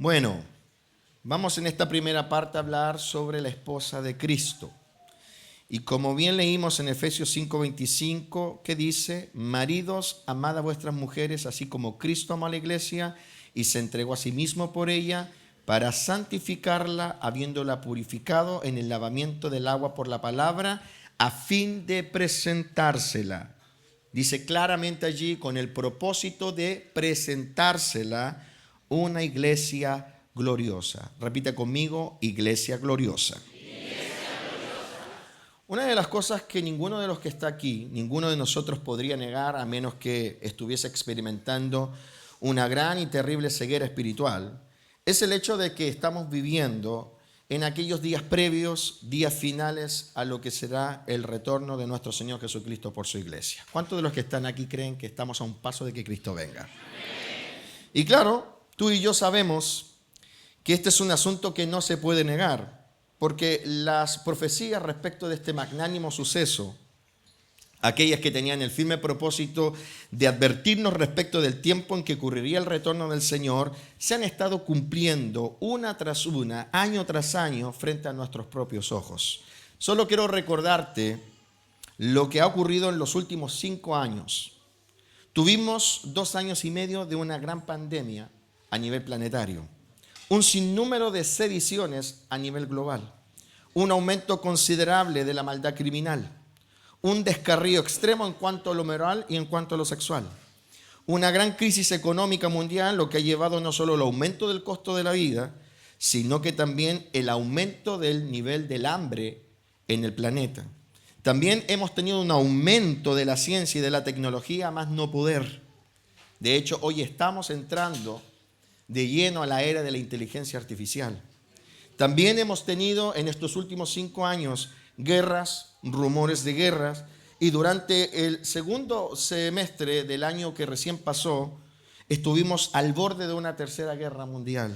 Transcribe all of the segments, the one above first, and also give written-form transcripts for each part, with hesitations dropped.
Bueno, vamos en esta primera parte a hablar sobre la esposa de Cristo. Y como bien leímos en Efesios 5:25, que dice: maridos, amad a vuestras mujeres, así como Cristo amó a la iglesia y se entregó a sí mismo por ella, para santificarla, habiéndola purificado en el lavamiento del agua por la palabra, a fin de presentársela. Dice claramente allí, con el propósito de presentársela una iglesia gloriosa. Repita conmigo: iglesia gloriosa. Una de las cosas que ninguno de los que está aquí, ninguno de nosotros podría negar, a menos que estuviese experimentando una gran y terrible ceguera espiritual, es el hecho de que estamos viviendo en aquellos días previos, días finales a lo que será el retorno de nuestro Señor Jesucristo por su iglesia. ¿Cuántos de los que están aquí creen que estamos a un paso de que Cristo venga? Y claro, tú y yo sabemos que este es un asunto que no se puede negar, porque las profecías respecto de este magnánimo suceso, aquellas que tenían el firme propósito de advertirnos respecto del tiempo en que ocurriría el retorno del Señor, se han estado cumpliendo una tras una, año tras año, frente a nuestros propios ojos. Solo quiero recordarte lo que ha ocurrido en los últimos 5 años. Tuvimos 2 años y medio de una gran pandemia a nivel planetario, un sinnúmero de sediciones a nivel global, un aumento considerable de la maldad criminal, un descarrío extremo en cuanto a lo moral y en cuanto a lo sexual, una gran crisis económica mundial, lo que ha llevado no solo al aumento del costo de la vida, sino que también el aumento del nivel del hambre en el planeta. También hemos tenido un aumento de la ciencia y de la tecnología a más no poder. De hecho, hoy estamos entrando de lleno a la era de la inteligencia artificial. También hemos tenido en estos últimos 5 años guerras, rumores de guerras, y durante el segundo semestre del año que recién pasó, estuvimos al borde de una tercera guerra mundial.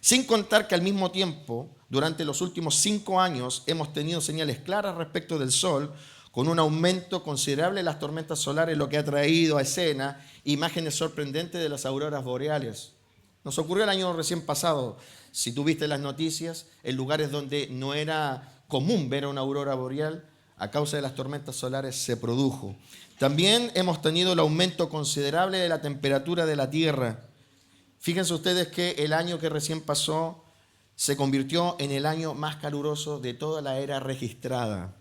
Sin contar que al mismo tiempo, durante los últimos 5 años, hemos tenido señales claras respecto del Sol, con un aumento considerable de las tormentas solares, lo que ha traído a escena imágenes sorprendentes de las auroras boreales. Nos ocurrió el año recién pasado, si tú viste las noticias, en lugares donde no era común ver una aurora boreal, a causa de las tormentas solares se produjo. También hemos tenido el aumento considerable de la temperatura de la Tierra. Fíjense ustedes que el año que recién pasó se convirtió en el año más caluroso de toda la era registrada.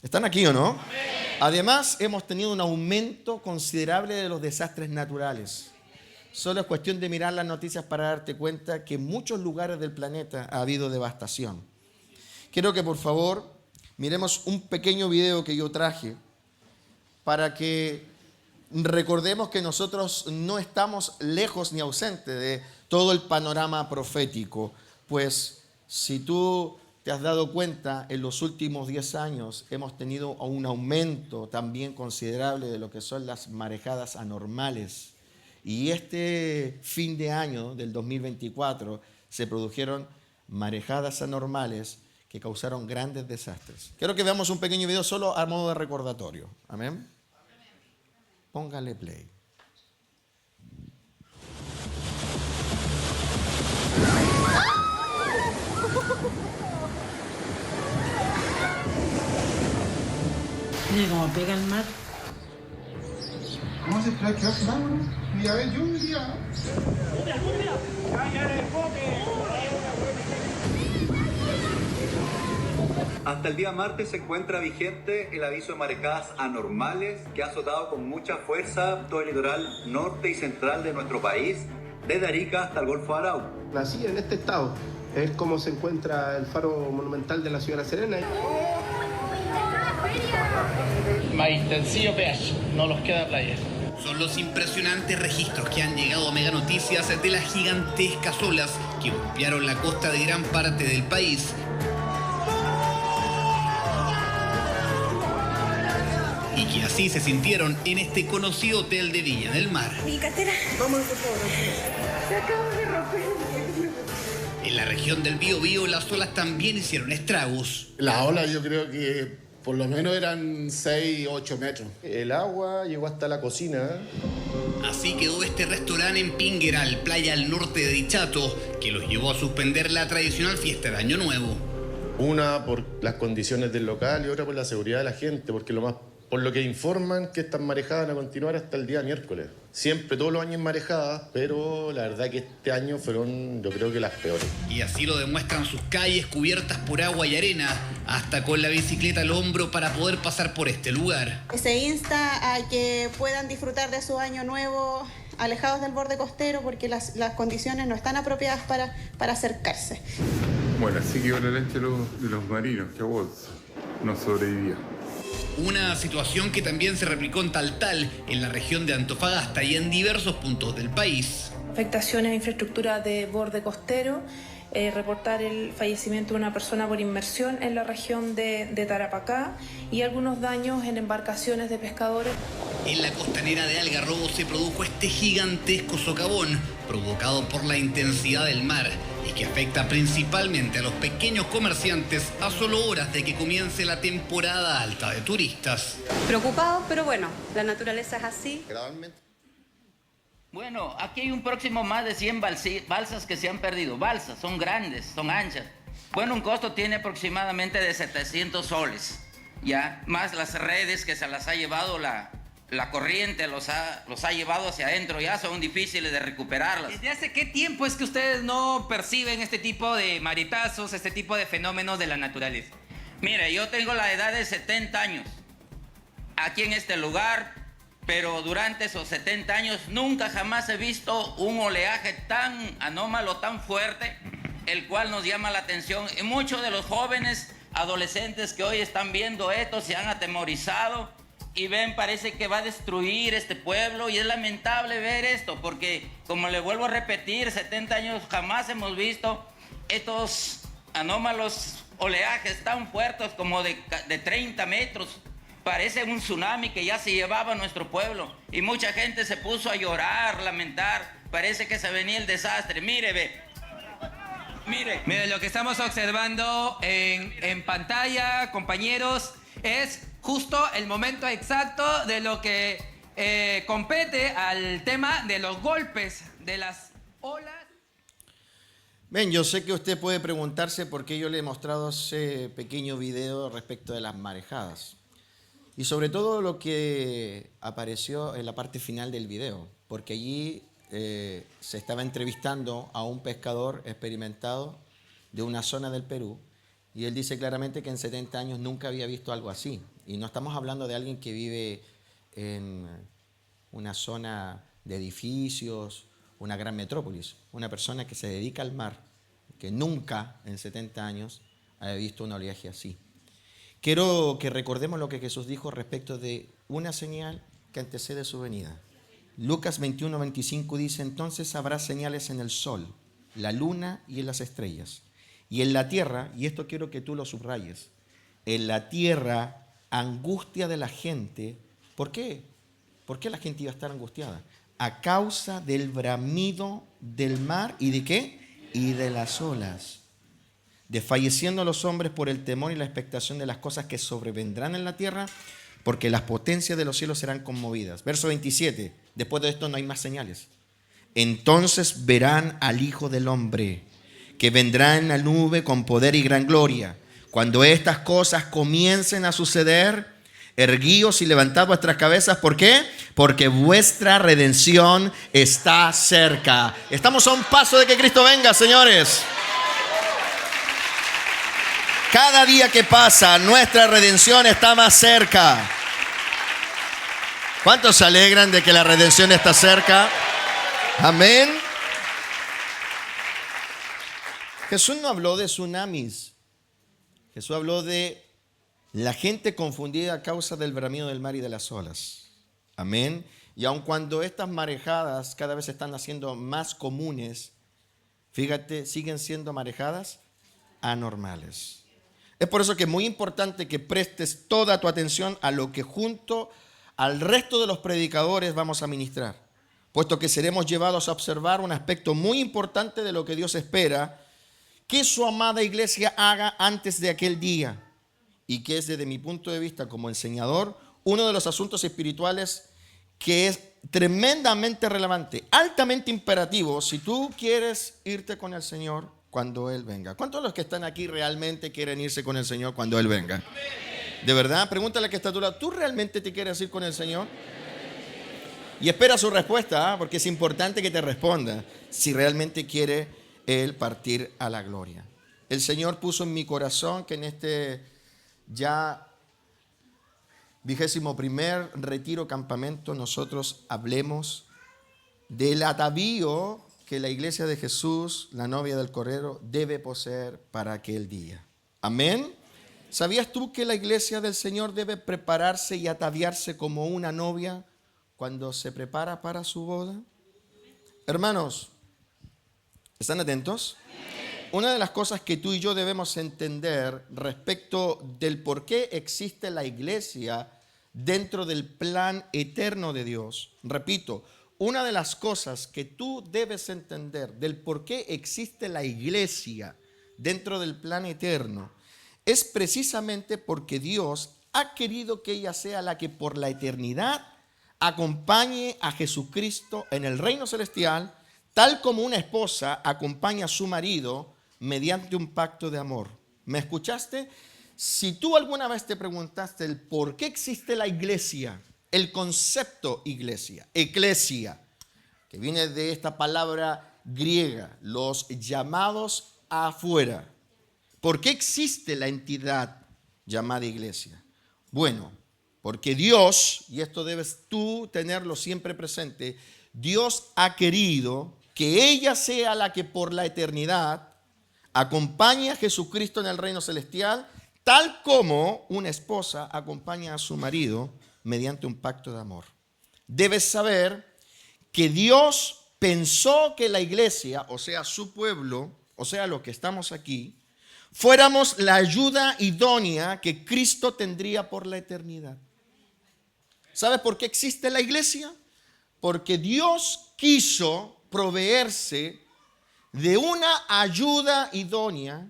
¿Están aquí o no? Además, hemos tenido un aumento considerable de los desastres naturales. Solo es cuestión de mirar las noticias para darte cuenta que en muchos lugares del planeta ha habido devastación. Quiero que por favor miremos un pequeño video que yo traje para que recordemos que nosotros no estamos lejos ni ausentes de todo el panorama profético. Pues si tú te has dado cuenta, en los últimos 10 años hemos tenido un aumento también considerable de lo que son las marejadas anormales. Y este fin de año del 2024 se produjeron marejadas anormales que causaron grandes desastres. Quiero que veamos un pequeño video solo a modo de recordatorio. Amén. Póngale play. Mira cómo pega el mar. ¿Cómo se extrae que hace nada? Mira, ven, yo diría. Hasta el día martes se encuentra vigente el aviso de marejadas anormales que ha azotado con mucha fuerza todo el litoral norte y central de nuestro país, desde Arica hasta el Golfo de Arauco. Así, en este estado, es como se encuentra el faro monumental de la ciudad de La Serena. Más intensivo pH, no los queda playa. Son los impresionantes registros que han llegado a Mega Noticias de las gigantescas olas que golpearon la costa de gran parte del país. Y que así se sintieron en este conocido hotel de Viña del Mar. Mi cartera. Vamos, por favor. Se acaba de romper. En la región del Biobío las olas también hicieron estragos. La ola yo creo que Por lo menos eran 6, 8 metros. El agua llegó hasta la cocina. Así quedó este restaurante en Pingueral, playa al norte de Dichato, que los llevó a suspender la tradicional fiesta de Año Nuevo. Una por las condiciones del local y otra por la seguridad de la gente, porque por lo que informan que estas marejadas van a continuar hasta el día miércoles. Siempre, todos los años marejadas, pero la verdad que este año fueron, yo creo que las peores. Y así lo demuestran sus calles cubiertas por agua y arena, hasta con la bicicleta al hombro para poder pasar por este lugar. Se insta a que puedan disfrutar de su año nuevo alejados del borde costero porque las condiciones no están apropiadas para acercarse. Bueno, así quedó la lancha de los marinos, que a bolsa no sobrevivía. Una situación que también se replicó en Taltal, en la región de Antofagasta y en diversos puntos del país. Afectaciones a infraestructura de borde costero, reportar el fallecimiento de una persona por inmersión en la región de Tarapacá y algunos daños en embarcaciones de pescadores. En la costanera de Algarrobo se produjo este gigantesco socavón provocado por la intensidad del mar y que afecta principalmente a los pequeños comerciantes a solo horas de que comience la temporada alta de turistas. Preocupados, pero bueno, la naturaleza es así. Bueno, aquí hay un próximo más de 100 balsas que se han perdido. Balsas, son grandes, son anchas. Bueno, un costo tiene aproximadamente de 700 soles, ya, más las redes que se las ha llevado la corriente, los ha llevado hacia adentro, ya son difíciles de recuperarlas. ¿Desde hace qué tiempo es que ustedes no perciben este tipo de maretazos, este tipo de fenómenos de la naturaleza? Mire, yo tengo la edad de 70 años aquí en este lugar, pero durante esos 70 años nunca jamás he visto un oleaje tan anómalo, tan fuerte, el cual nos llama la atención. Y muchos de los jóvenes, adolescentes que hoy están viendo esto se han atemorizado y ven, parece que va a destruir este pueblo, y es lamentable ver esto, porque como le vuelvo a repetir, 70 años jamás hemos visto estos anómalos oleajes tan fuertes como de 30 metros. Parece un tsunami que ya se llevaba a nuestro pueblo y mucha gente se puso a llorar, lamentar. Parece que se venía el desastre. Mire, ve. Mire, lo que estamos observando en pantalla, compañeros, es justo el momento exacto de lo que compete al tema de los golpes, de las olas. Ven, yo sé que usted puede preguntarse por qué yo le he mostrado ese pequeño video respecto de las marejadas. Y sobre todo lo que apareció en la parte final del video, porque allí se estaba entrevistando a un pescador experimentado de una zona del Perú, y él dice claramente que en 70 años nunca había visto algo así. Y no estamos hablando de alguien que vive en una zona de edificios, una gran metrópolis, una persona que se dedica al mar, que nunca en 70 años había visto un oleaje así. Quiero que recordemos lo que Jesús dijo respecto de una señal que antecede su venida. Lucas 21:25 dice: entonces habrá señales en el sol, la luna y en las estrellas. Y en la tierra, y esto quiero que tú lo subrayes, en la tierra angustia de la gente. ¿Por qué? ¿Por qué la gente iba a estar angustiada? A causa del bramido del mar y ¿de qué? Y de las olas. Desfalleciendo los hombres por el temor y la expectación de las cosas que sobrevendrán en la tierra, porque las potencias de los cielos serán conmovidas. Verso 27, después de esto no hay más señales. Entonces verán al Hijo del Hombre, que vendrá en la nube con poder y gran gloria. Cuando estas cosas comiencen a suceder, erguíos y levantad vuestras cabezas. ¿Por qué? Porque vuestra redención está cerca. Estamos a un paso de que Cristo venga, señores. Cada día que pasa, nuestra redención está más cerca. ¿Cuántos se alegran de que la redención está cerca? Amén. Jesús no habló de tsunamis. Jesús habló de la gente confundida a causa del bramido del mar y de las olas. Amén. Y aun cuando estas marejadas cada vez se están haciendo más comunes, fíjate, siguen siendo marejadas anormales. Es por eso que es muy importante que prestes toda tu atención a lo que junto al resto de los predicadores vamos a ministrar, puesto que seremos llevados a observar un aspecto muy importante de lo que Dios espera que su amada iglesia haga antes de aquel día. y que es desde mi punto de vista como enseñador, uno de los asuntos espirituales que es tremendamente relevante, altamente imperativo si tú quieres irte con el Señor cuando Él venga. ¿Cuántos de los que están aquí realmente quieren irse con el Señor cuando Él venga? ¿De verdad? Pregúntale a que está a tu lado, ¿tú realmente te quieres ir con el Señor? Y espera su respuesta, porque es importante que te responda si realmente quiere Él partir a la gloria. El Señor puso en mi corazón que en este ya 21º retiro campamento nosotros hablemos del atavío que la iglesia de Jesús, la novia del Cordero, debe poseer para aquel día. Amén. ¿Sabías tú que la iglesia del Señor debe prepararse y ataviarse como una novia cuando se prepara para su boda? Hermanos, ¿están atentos? Una de las cosas que tú y yo debemos entender respecto del por qué existe la iglesia dentro del plan eterno de Dios. Repito, una de las cosas que tú debes entender del por qué existe la iglesia dentro del plan eterno es precisamente porque Dios ha querido que ella sea la que por la eternidad acompañe a Jesucristo en el reino celestial, tal como una esposa acompaña a su marido mediante un pacto de amor. ¿Me escuchaste? Si tú alguna vez te preguntaste el por qué existe la iglesia, el concepto iglesia, eclesia, que viene de esta palabra griega, los llamados afuera. ¿Por qué existe la entidad llamada iglesia? Bueno, porque Dios, y esto debes tú tenerlo siempre presente, Dios ha querido que ella sea la que por la eternidad acompañe a Jesucristo en el reino celestial, tal como una esposa acompaña a su marido mediante un pacto de amor. Debes saber que Dios pensó que la iglesia, o sea, su pueblo, o sea, los que estamos aquí, fuéramos la ayuda idónea que Cristo tendría por la eternidad. ¿Sabes por qué existe la iglesia? Porque Dios quiso proveerse de una ayuda idónea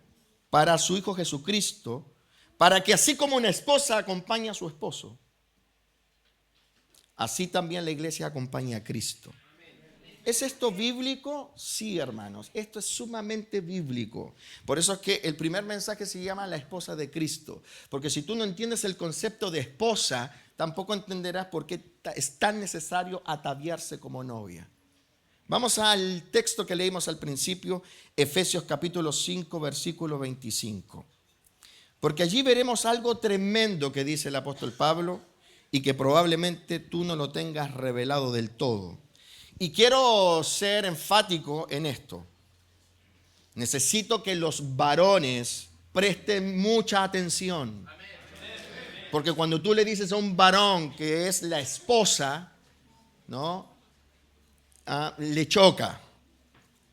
para su Hijo Jesucristo, para que así como una esposa acompaña a su esposo, así también la iglesia acompaña a Cristo. ¿Es esto bíblico? Sí, hermanos, esto es sumamente bíblico. Por eso es que el primer mensaje se llama la esposa de Cristo, porque si tú no entiendes el concepto de esposa, tampoco entenderás por qué es tan necesario ataviarse como novia. Vamos al texto que leímos al principio, Efesios capítulo 5, versículo 25. Porque allí veremos algo tremendo que dice el apóstol Pablo y que probablemente tú no lo tengas revelado del todo. Y quiero ser enfático en esto. Necesito que los varones presten mucha atención. Porque cuando tú le dices a un varón que es la esposa, ¿no? Le choca,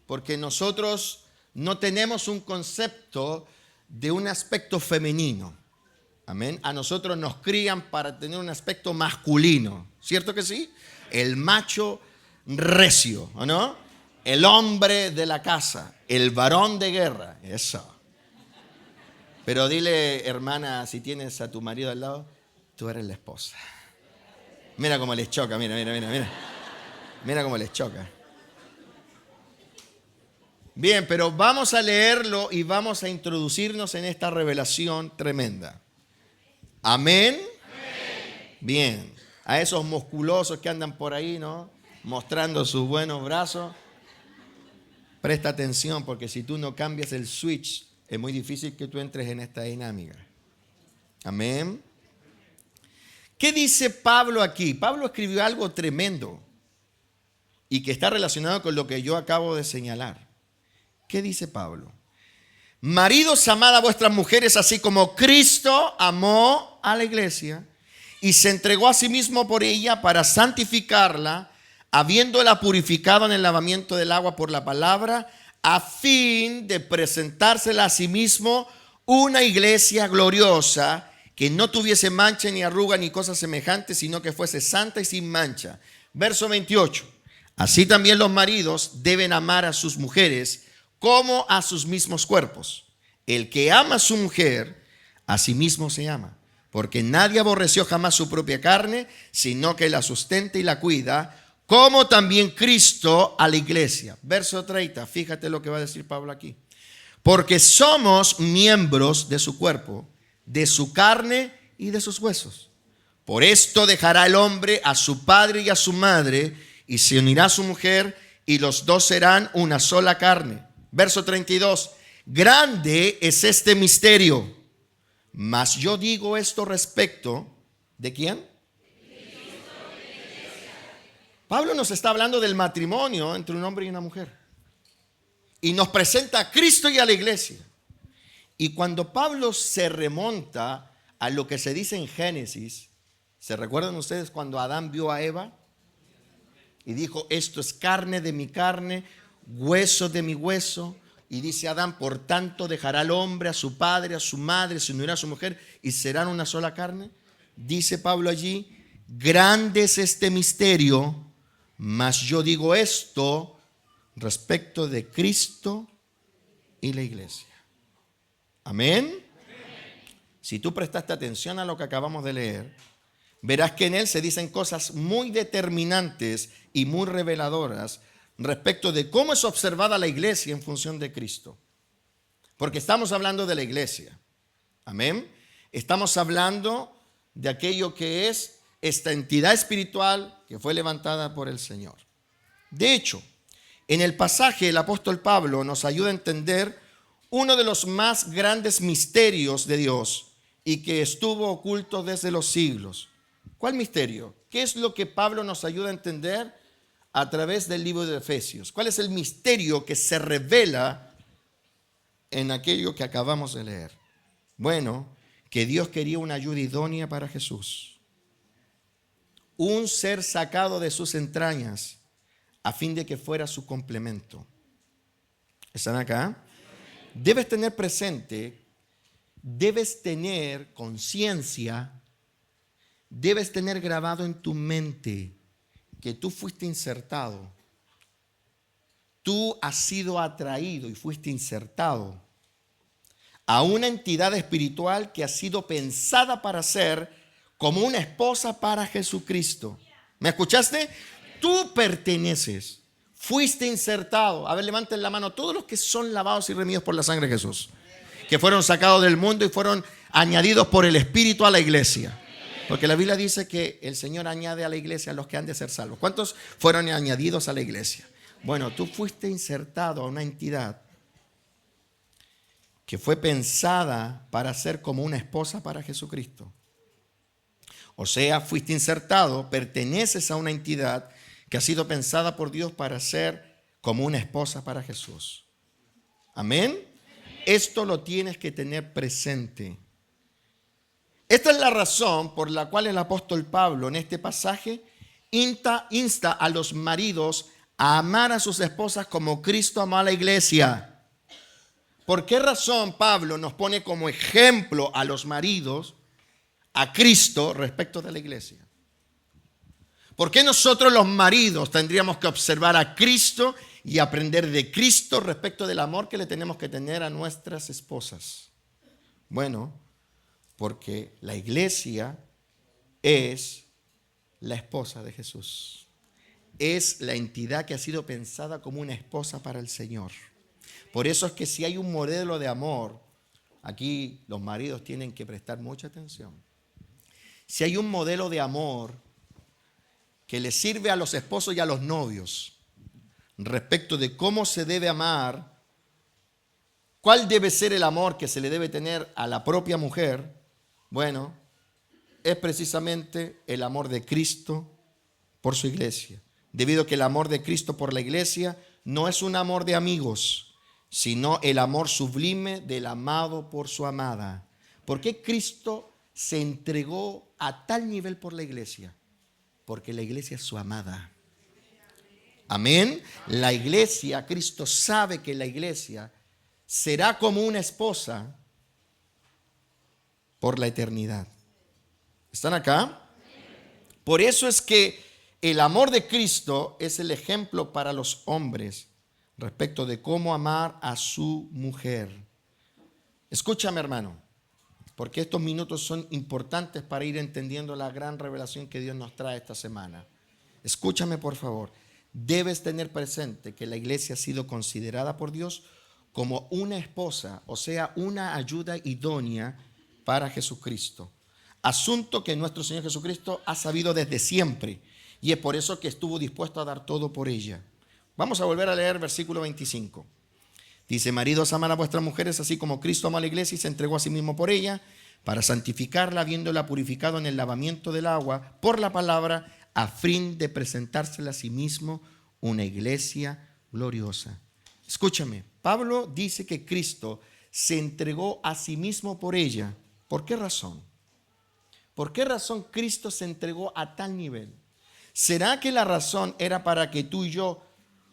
porque nosotros no tenemos un concepto de un aspecto femenino. Amén. A nosotros nos crían para tener un aspecto masculino, ¿cierto que sí? El macho recio, ¿o no? El hombre de la casa, el varón de guerra, eso. Pero dile, hermana, si tienes a tu marido al lado, tú eres la esposa. Mira cómo les choca, mira. Mira cómo les choca. Bien, pero vamos a leerlo y vamos a introducirnos en esta revelación tremenda. ¿Amén? Amén. Bien, a esos musculosos que andan por ahí, ¿no? Mostrando sus buenos brazos. Presta atención, porque si tú no cambias el switch, es muy difícil que tú entres en esta dinámica. Amén. ¿Qué dice Pablo aquí? Pablo escribió algo tremendo y que está relacionado con lo que yo acabo de señalar. ¿Qué dice Pablo? Maridos, amad a vuestras mujeres así como Cristo amó a la iglesia y se entregó a sí mismo por ella para santificarla, habiéndola purificado en el lavamiento del agua por la palabra, a fin de presentársela a sí mismo una iglesia gloriosa, que no tuviese mancha ni arruga ni cosa semejante, sino que fuese santa y sin mancha. Verso 28. Así también los maridos deben amar a sus mujeres como a sus mismos cuerpos. El que ama a su mujer, a sí mismo se ama. Porque nadie aborreció jamás su propia carne, sino que la sustenta y la cuida, como también Cristo a la iglesia. Verso 30, fíjate lo que va a decir Pablo aquí. Porque somos miembros de su cuerpo, de su carne y de sus huesos. Por esto dejará el hombre a su padre y a su madre, y se unirá a su mujer, y los dos serán una sola carne. Verso 32. Grande es este misterio, mas yo digo esto respecto ¿de quién? Pablo nos está hablando del matrimonio entre un hombre y una mujer. Y nos presenta a Cristo y a la iglesia. Y cuando Pablo se remonta a lo que se dice en Génesis, ¿se recuerdan ustedes cuando Adán vio a Eva? Y dijo, esto es carne de mi carne, hueso de mi hueso. Y dice Adán, por tanto dejará al hombre a su padre, a su madre, se unirá a su mujer y serán una sola carne. Dice Pablo allí, grande es este misterio, mas yo digo esto respecto de Cristo y la iglesia. Amén. Si tú prestaste atención a lo que acabamos de leer, verás que en él se dicen cosas muy determinantes y muy reveladoras respecto de cómo es observada la iglesia en función de Cristo. Porque estamos hablando de la iglesia. Amén. Estamos hablando de aquello que es esta entidad espiritual que fue levantada por el Señor. De hecho, en el pasaje el apóstol Pablo nos ayuda a entender uno de los más grandes misterios de Dios y que estuvo oculto desde los siglos. ¿Cuál misterio? ¿Qué es lo que Pablo nos ayuda a entender a través del libro de Efesios? ¿Cuál es el misterio que se revela en aquello que acabamos de leer? Bueno, que Dios quería una ayuda idónea para Jesús. Un ser sacado de sus entrañas a fin de que fuera su complemento. ¿Están acá? Debes tener presente, debes tener conciencia, debes tener grabado en tu mente que tú fuiste insertado. Tú has sido atraído y fuiste insertado a una entidad espiritual que ha sido pensada para ser como una esposa para Jesucristo. ¿Me escuchaste? Tú perteneces, fuiste insertado. A ver, levanten la mano todos los que son lavados y redimidos por la sangre de Jesús, que fueron sacados del mundo y fueron añadidos por el Espíritu a la iglesia. Porque la Biblia dice que el Señor añade a la iglesia a los que han de ser salvos. ¿Cuántos fueron añadidos a la iglesia? Bueno, tú fuiste insertado a una entidad que fue pensada para ser como una esposa para Jesucristo. O sea, fuiste insertado, perteneces a una entidad que ha sido pensada por Dios para ser como una esposa para Jesús. Amén. Esto lo tienes que tener presente. Esta es la razón por la cual el apóstol Pablo en este pasaje insta a los maridos a amar a sus esposas como Cristo amó a la iglesia. ¿Por qué razón Pablo nos pone como ejemplo a los maridos, a Cristo respecto de la iglesia? ¿Por qué nosotros los maridos tendríamos que observar a Cristo y aprender de Cristo respecto del amor que le tenemos que tener a nuestras esposas? Bueno, porque la iglesia es la esposa de Jesús. Es la entidad que ha sido pensada como una esposa para el Señor. Por eso es que si hay un modelo de amor, aquí los maridos tienen que prestar mucha atención. Si hay un modelo de amor que le sirve a los esposos y a los novios respecto de cómo se debe amar, cuál debe ser el amor que se le debe tener a la propia mujer, bueno, es precisamente el amor de Cristo por su iglesia. Debido a que el amor de Cristo por la iglesia no es un amor de amigos, sino el amor sublime del amado por su amada. ¿Por qué Cristo se entregó a tal nivel por la iglesia? Porque la iglesia es su amada. Amén. La iglesia, Cristo sabe que la iglesia será como una esposa por la eternidad. ¿Están acá? Por eso es que el amor de Cristo es el ejemplo para los hombres respecto de cómo amar a su mujer. Escúchame, hermano. porque estos minutos son importantes para ir entendiendo la gran revelación que Dios nos trae esta semana. Escúchame, por favor. Debes tener presente que la iglesia ha sido considerada por Dios como una esposa, o sea, una ayuda idónea para Jesucristo. Asunto que nuestro Señor Jesucristo ha sabido desde siempre, y es por eso que estuvo dispuesto a dar todo por ella. Vamos a volver a leer versículo 25. Dice: maridos, amad a vuestras mujeres así como Cristo amó a la iglesia y se entregó a sí mismo por ella, para santificarla, habiéndola purificado en el lavamiento del agua por la palabra, a fin de presentársela a sí mismo una iglesia gloriosa. Escúchame, Pablo dice que Cristo se entregó a sí mismo por ella. ¿Por qué razón? ¿Por qué razón Cristo se entregó a tal nivel? ¿Será que la razón era para que tú y yo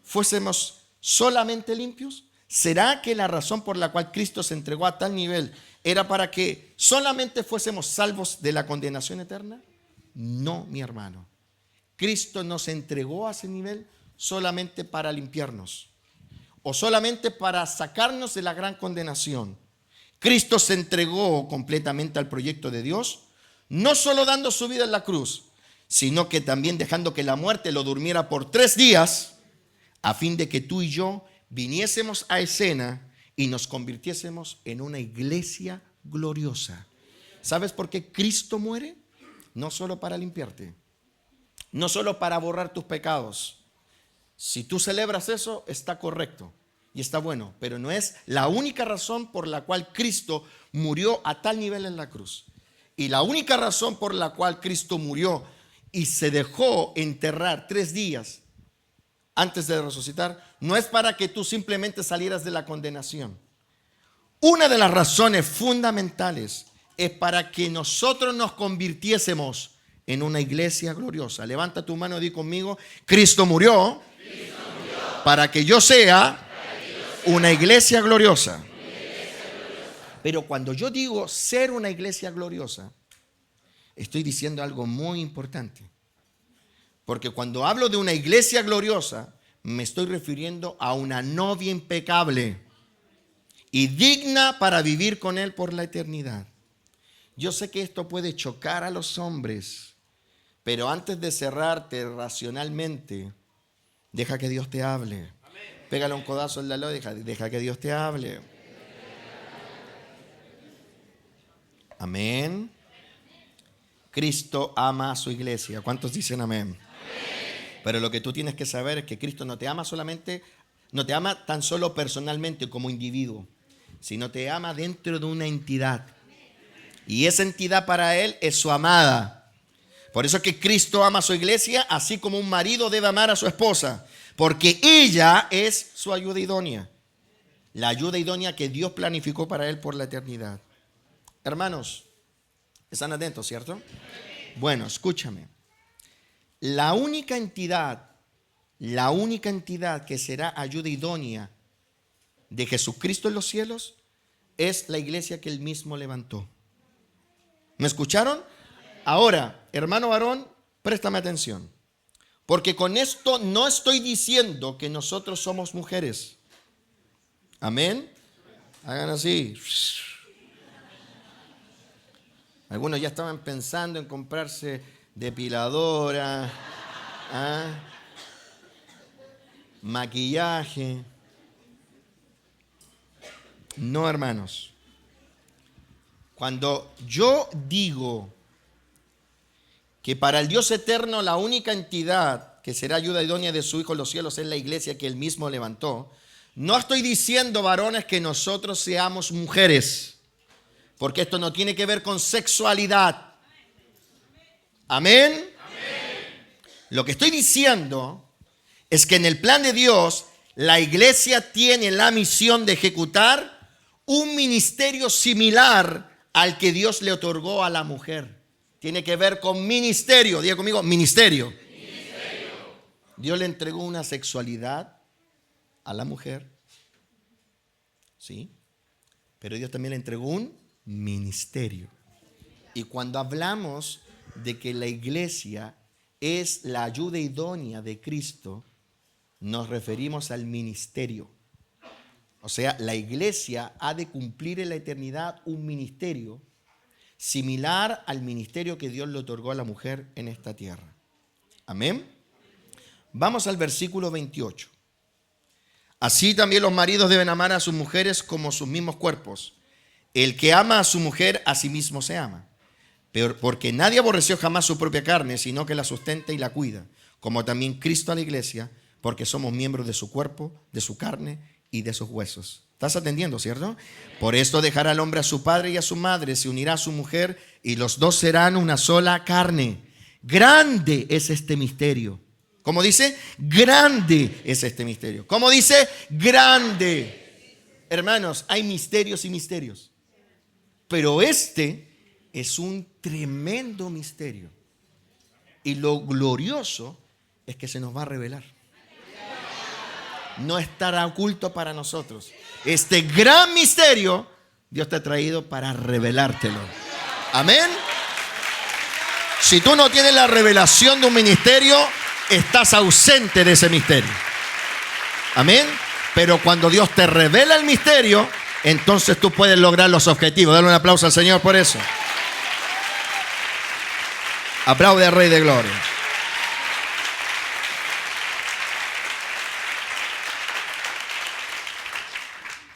fuésemos solamente limpios? ¿Será que la razón por la cual Cristo se entregó a tal nivel era para que solamente fuésemos salvos de la condenación eterna? No, mi hermano. Cristo nos entregó a ese nivel solamente para limpiarnos o solamente para sacarnos de la gran condenación. Cristo se entregó completamente al proyecto de Dios, no solo dando su vida en la cruz, sino que también dejando que la muerte lo durmiera por 3 días, a fin de que tú y yo viniésemos a escena y nos convirtiésemos en una iglesia gloriosa. ¿Sabes por qué Cristo muere? No solo para limpiarte, no solo para borrar tus pecados. Si tú celebras eso, está correcto y está bueno, pero no es la única razón por la cual Cristo murió a tal nivel en la cruz. Y la única razón por la cual Cristo murió y se dejó enterrar 3 días antes de resucitar, no es para que tú simplemente salieras de la condenación. Una de las razones fundamentales es para que nosotros nos convirtiésemos en una iglesia gloriosa. Levanta tu mano y di conmigo: Cristo murió para que yo sea una iglesia gloriosa. Pero cuando yo digo ser una iglesia gloriosa, estoy diciendo algo muy importante. Porque cuando hablo de una iglesia gloriosa, me estoy refiriendo a una novia impecable y digna para vivir con Él por la eternidad. Yo sé que esto puede chocar a los hombres, pero antes de cerrarte racionalmente, deja que Dios te hable. Pégale un codazo al de al lado y deja que Dios te hable. Amén. Cristo ama a su iglesia. ¿Cuántos dicen amén? Pero lo que tú tienes que saber es que Cristo no te ama solamente, no te ama tan solo personalmente como individuo, sino te ama dentro de una entidad. Y esa entidad para Él es su amada. Por eso es que Cristo ama a su iglesia, así como un marido debe amar a su esposa, porque ella es su ayuda idónea. La ayuda idónea que Dios planificó para Él por la eternidad. Hermanos, están atentos, ¿cierto? Bueno, escúchame. La única entidad que será ayuda idónea de Jesucristo en los cielos es la iglesia que Él mismo levantó. ¿Me escucharon? Ahora, hermano varón, préstame atención. Porque con esto no estoy diciendo que nosotros somos mujeres. Amén. Hagan así. Algunos ya estaban pensando en comprarse depiladora, maquillaje. No, hermanos. Cuando yo digo que para el Dios eterno la única entidad que será ayuda idónea de su Hijo en los cielos es la iglesia que Él mismo levantó, no estoy diciendo, varones, que nosotros seamos mujeres, porque esto no tiene que ver con sexualidad. Amén. Lo que estoy diciendo es que en el plan de Dios, la iglesia tiene la misión de ejecutar un ministerio similar al que Dios le otorgó a la mujer. Tiene que ver con ministerio. Diga conmigo, ministerio. Dios le entregó una sexualidad a la mujer. Sí. Pero Dios también le entregó un ministerio. Y cuando hablamos de que la iglesia es la ayuda idónea de Cristo, nos referimos al ministerio. O sea, la iglesia ha de cumplir en la eternidad un ministerio similar al ministerio que Dios le otorgó a la mujer en esta tierra. Amén. Vamos al versículo 28. Así también los maridos deben amar a sus mujeres como sus mismos cuerpos. El que ama a su mujer, a sí mismo se ama. Porque nadie aborreció jamás su propia carne, sino que la sustenta y la cuida, como también Cristo a la iglesia, porque somos miembros de su cuerpo, de su carne y de sus huesos. ¿Estás atendiendo, cierto? Por esto dejará al hombre a su padre y a su madre, se unirá a su mujer y los dos serán una sola carne. Grande es este misterio. ¿Cómo dice? Grande es este misterio. ¿Cómo dice? Grande. Hermanos, hay misterios y misterios. Pero este es un tremendo misterio. Y lo glorioso es que se nos va a revelar. No estará oculto para nosotros. Este gran misterio Dios te ha traído para revelártelo. Amén. Si tú no tienes la revelación de un ministerio, estás ausente de ese misterio. Amén. Pero cuando Dios te revela el misterio, entonces tú puedes lograr los objetivos. Dale un aplauso al Señor por eso. Aplaude al Rey de Gloria.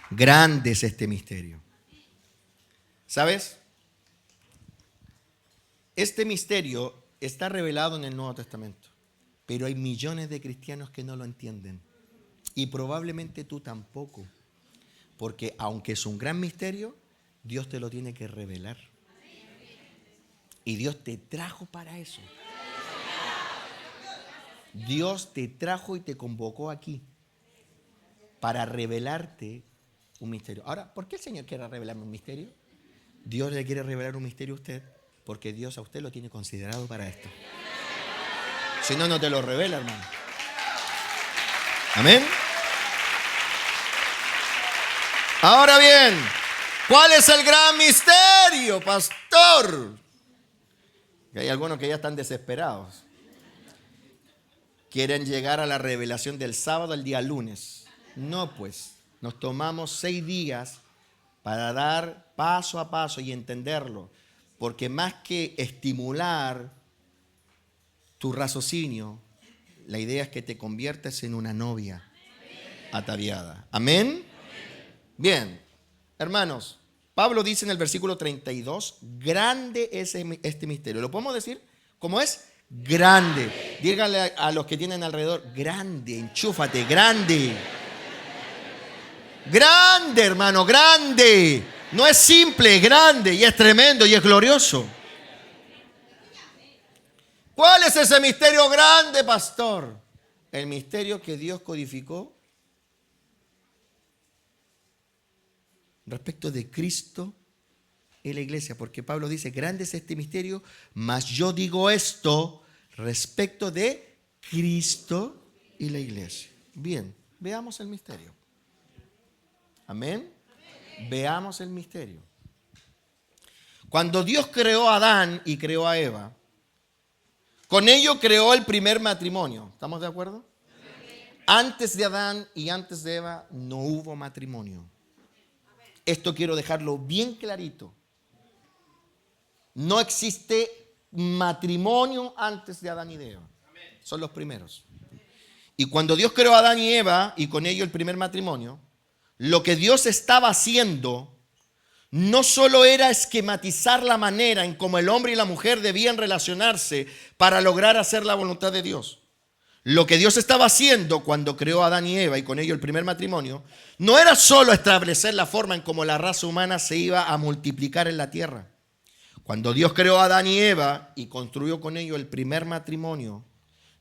Grande es este misterio. ¿Sabes? Este misterio está revelado en el Nuevo Testamento, pero hay millones de cristianos que no lo entienden. Y probablemente tú tampoco. Porque aunque es un gran misterio, Dios te lo tiene que revelar. Y Dios te trajo para eso. Dios te trajo y te convocó aquí para revelarte un misterio. Ahora, ¿por qué el Señor quiere revelarme un misterio? Dios le quiere revelar un misterio a usted porque Dios a usted lo tiene considerado para esto. Si no, no te lo revela, hermano. Amén. Ahora bien, ¿cuál es el gran misterio, pastor? Que hay algunos que ya están desesperados. Quieren llegar a la revelación del sábado al día lunes. No, pues, nos tomamos 6 días para dar paso a paso y entenderlo. Porque más que estimular tu raciocinio, la idea es que te conviertas en una novia ataviada. ¿Amén? Bien, hermanos, Pablo dice en el versículo 32, grande es este misterio. ¿Lo podemos decir? ¿Cómo es? Grande. Díganle a los que tienen alrededor, grande, enchúfate, grande. Grande, hermano, grande. No es simple, es grande y es tremendo y es glorioso. ¿Cuál es ese misterio grande, pastor? El misterio que Dios codificó respecto de Cristo y la iglesia, porque Pablo dice, grande es este misterio, mas yo digo esto respecto de Cristo y la iglesia. Bien, veamos el misterio. Amén. Veamos el misterio. Cuando Dios creó a Adán y creó a Eva, con ello creó el primer matrimonio. ¿Estamos de acuerdo? Antes de Adán y antes de Eva no hubo matrimonio. Esto quiero dejarlo bien clarito. No existe matrimonio antes de Adán y de Eva. Son los primeros. Y cuando Dios creó a Adán y Eva y con ello el primer matrimonio, lo que Dios estaba haciendo no solo era esquematizar la manera en cómo el hombre y la mujer debían relacionarse para lograr hacer la voluntad de Dios. Lo que Dios estaba haciendo cuando creó a Adán y Eva y con ello el primer matrimonio, no era solo establecer la forma en cómo la raza humana se iba a multiplicar en la tierra. Cuando Dios creó a Adán y Eva y construyó con ello el primer matrimonio,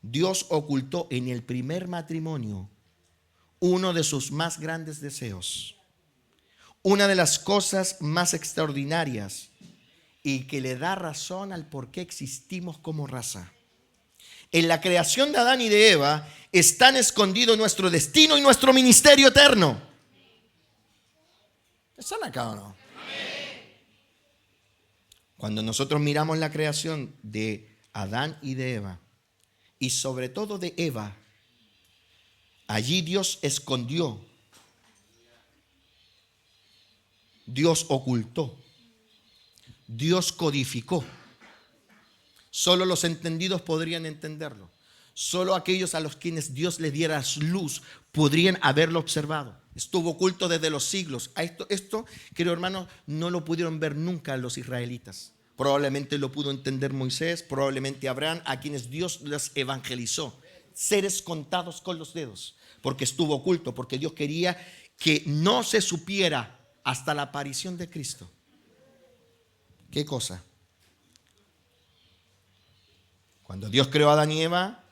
Dios ocultó en el primer matrimonio uno de sus más grandes deseos, una de las cosas más extraordinarias y que le da razón al por qué existimos como raza. En la creación de Adán y de Eva están escondidos nuestro destino y nuestro ministerio eterno. ¿Están acá o no? Cuando nosotros miramos la creación de Adán y de Eva, y sobre todo de Eva, allí Dios escondió, Dios ocultó Dios codificó. Solo los entendidos podrían entenderlo. Solo aquellos a los quienes Dios les diera luz podrían haberlo observado. Estuvo oculto desde los siglos. Esto, queridos hermanos, no lo pudieron ver nunca los israelitas. Probablemente lo pudo entender Moisés, probablemente Abraham, a quienes Dios les evangelizó. Seres contados con los dedos, porque estuvo oculto, porque Dios quería que no se supiera hasta la aparición de Cristo. ¿Qué cosa? Cuando Dios creó a Adán y Eva,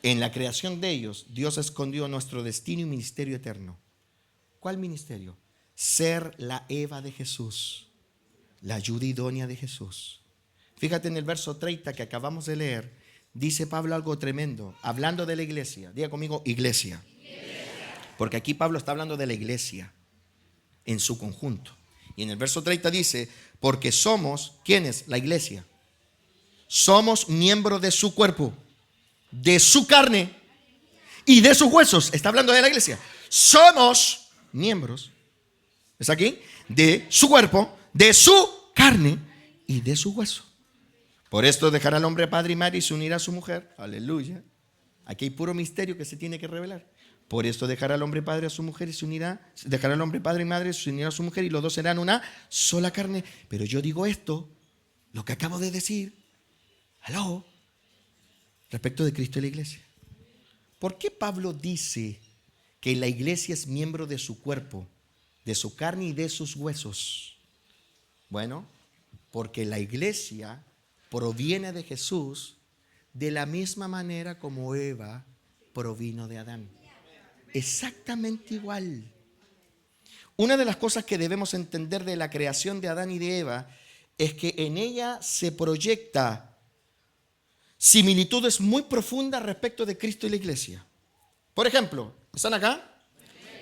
en la creación de ellos, Dios escondió nuestro destino y ministerio eterno. ¿Cuál ministerio? Ser la Eva de Jesús, la ayuda idónea de Jesús. Fíjate en el verso 30 que acabamos de leer, dice Pablo algo tremendo, hablando de la iglesia. Diga conmigo, iglesia. Porque aquí Pablo está hablando de la iglesia en su conjunto. Y en el verso 30 dice, porque somos, ¿quiénes? La iglesia. Somos miembros de su cuerpo, de su carne y de sus huesos. Está hablando de la iglesia. Somos miembros, ¿es aquí? De su cuerpo, de su carne y de su hueso. Por esto dejará al hombre padre y madre y se unirá a su mujer. Aleluya. Aquí hay puro misterio que se tiene que revelar. Por esto dejará al hombre padre a su mujer y se unirá. Dejará al hombre padre y madre y se unirá a su mujer y los dos serán una sola carne. Pero yo digo esto, lo que acabo de decir, respecto de Cristo y la iglesia. ¿Por qué Pablo dice que la iglesia es miembro de su cuerpo, de su carne y de sus huesos? Bueno, porque la iglesia proviene de Jesús de la misma manera como Eva provino de Adán. Exactamente igual. Una de las cosas que debemos entender de la creación de Adán y de Eva es que en ella se proyecta similitudes muy profundas respecto de Cristo y la iglesia. Por ejemplo, ¿están acá?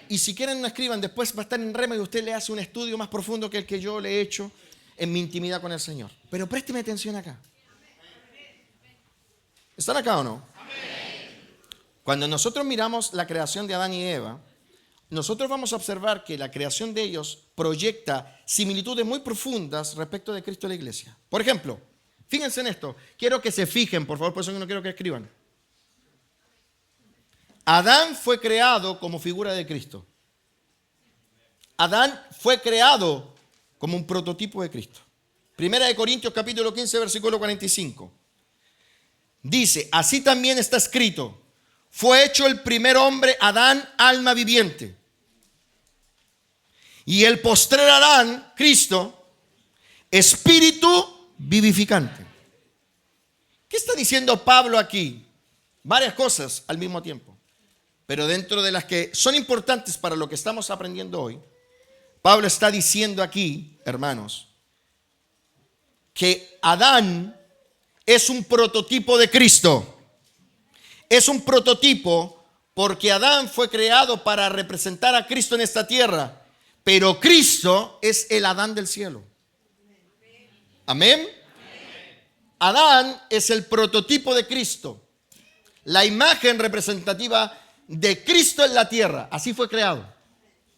Y si quieren no escriban, después va a estar en Rema y usted le hace un estudio más profundo que el que yo le he hecho en mi intimidad con el Señor. Pero présteme atención acá. ¿Están acá o no? Cuando nosotros miramos la creación de Adán y Eva, nosotros vamos a observar que la creación de ellos proyecta similitudes muy profundas respecto de Cristo y la iglesia. Por ejemplo, fíjense en esto. Quiero que se fijen, por favor, por eso no quiero que escriban. Adán fue creado como figura de Cristo. Adán fue creado como un prototipo de Cristo. Primera de Corintios capítulo 15, versículo 45. Dice, así también está escrito, fue hecho el primer hombre, Adán, alma viviente. Y el postrer Adán, Cristo, espíritu vivificante. ¿Qué está diciendo Pablo aquí? Varias cosas al mismo tiempo. Pero dentro de las que son importantes para lo que estamos aprendiendo hoy, Pablo está diciendo aquí, hermanos, que Adán es un prototipo de Cristo. Es un prototipo porque Adán fue creado para representar a Cristo en esta tierra, pero Cristo es el Adán del cielo. Amén. Adán es el prototipo de Cristo, la imagen representativa de Cristo en la tierra. Así fue creado.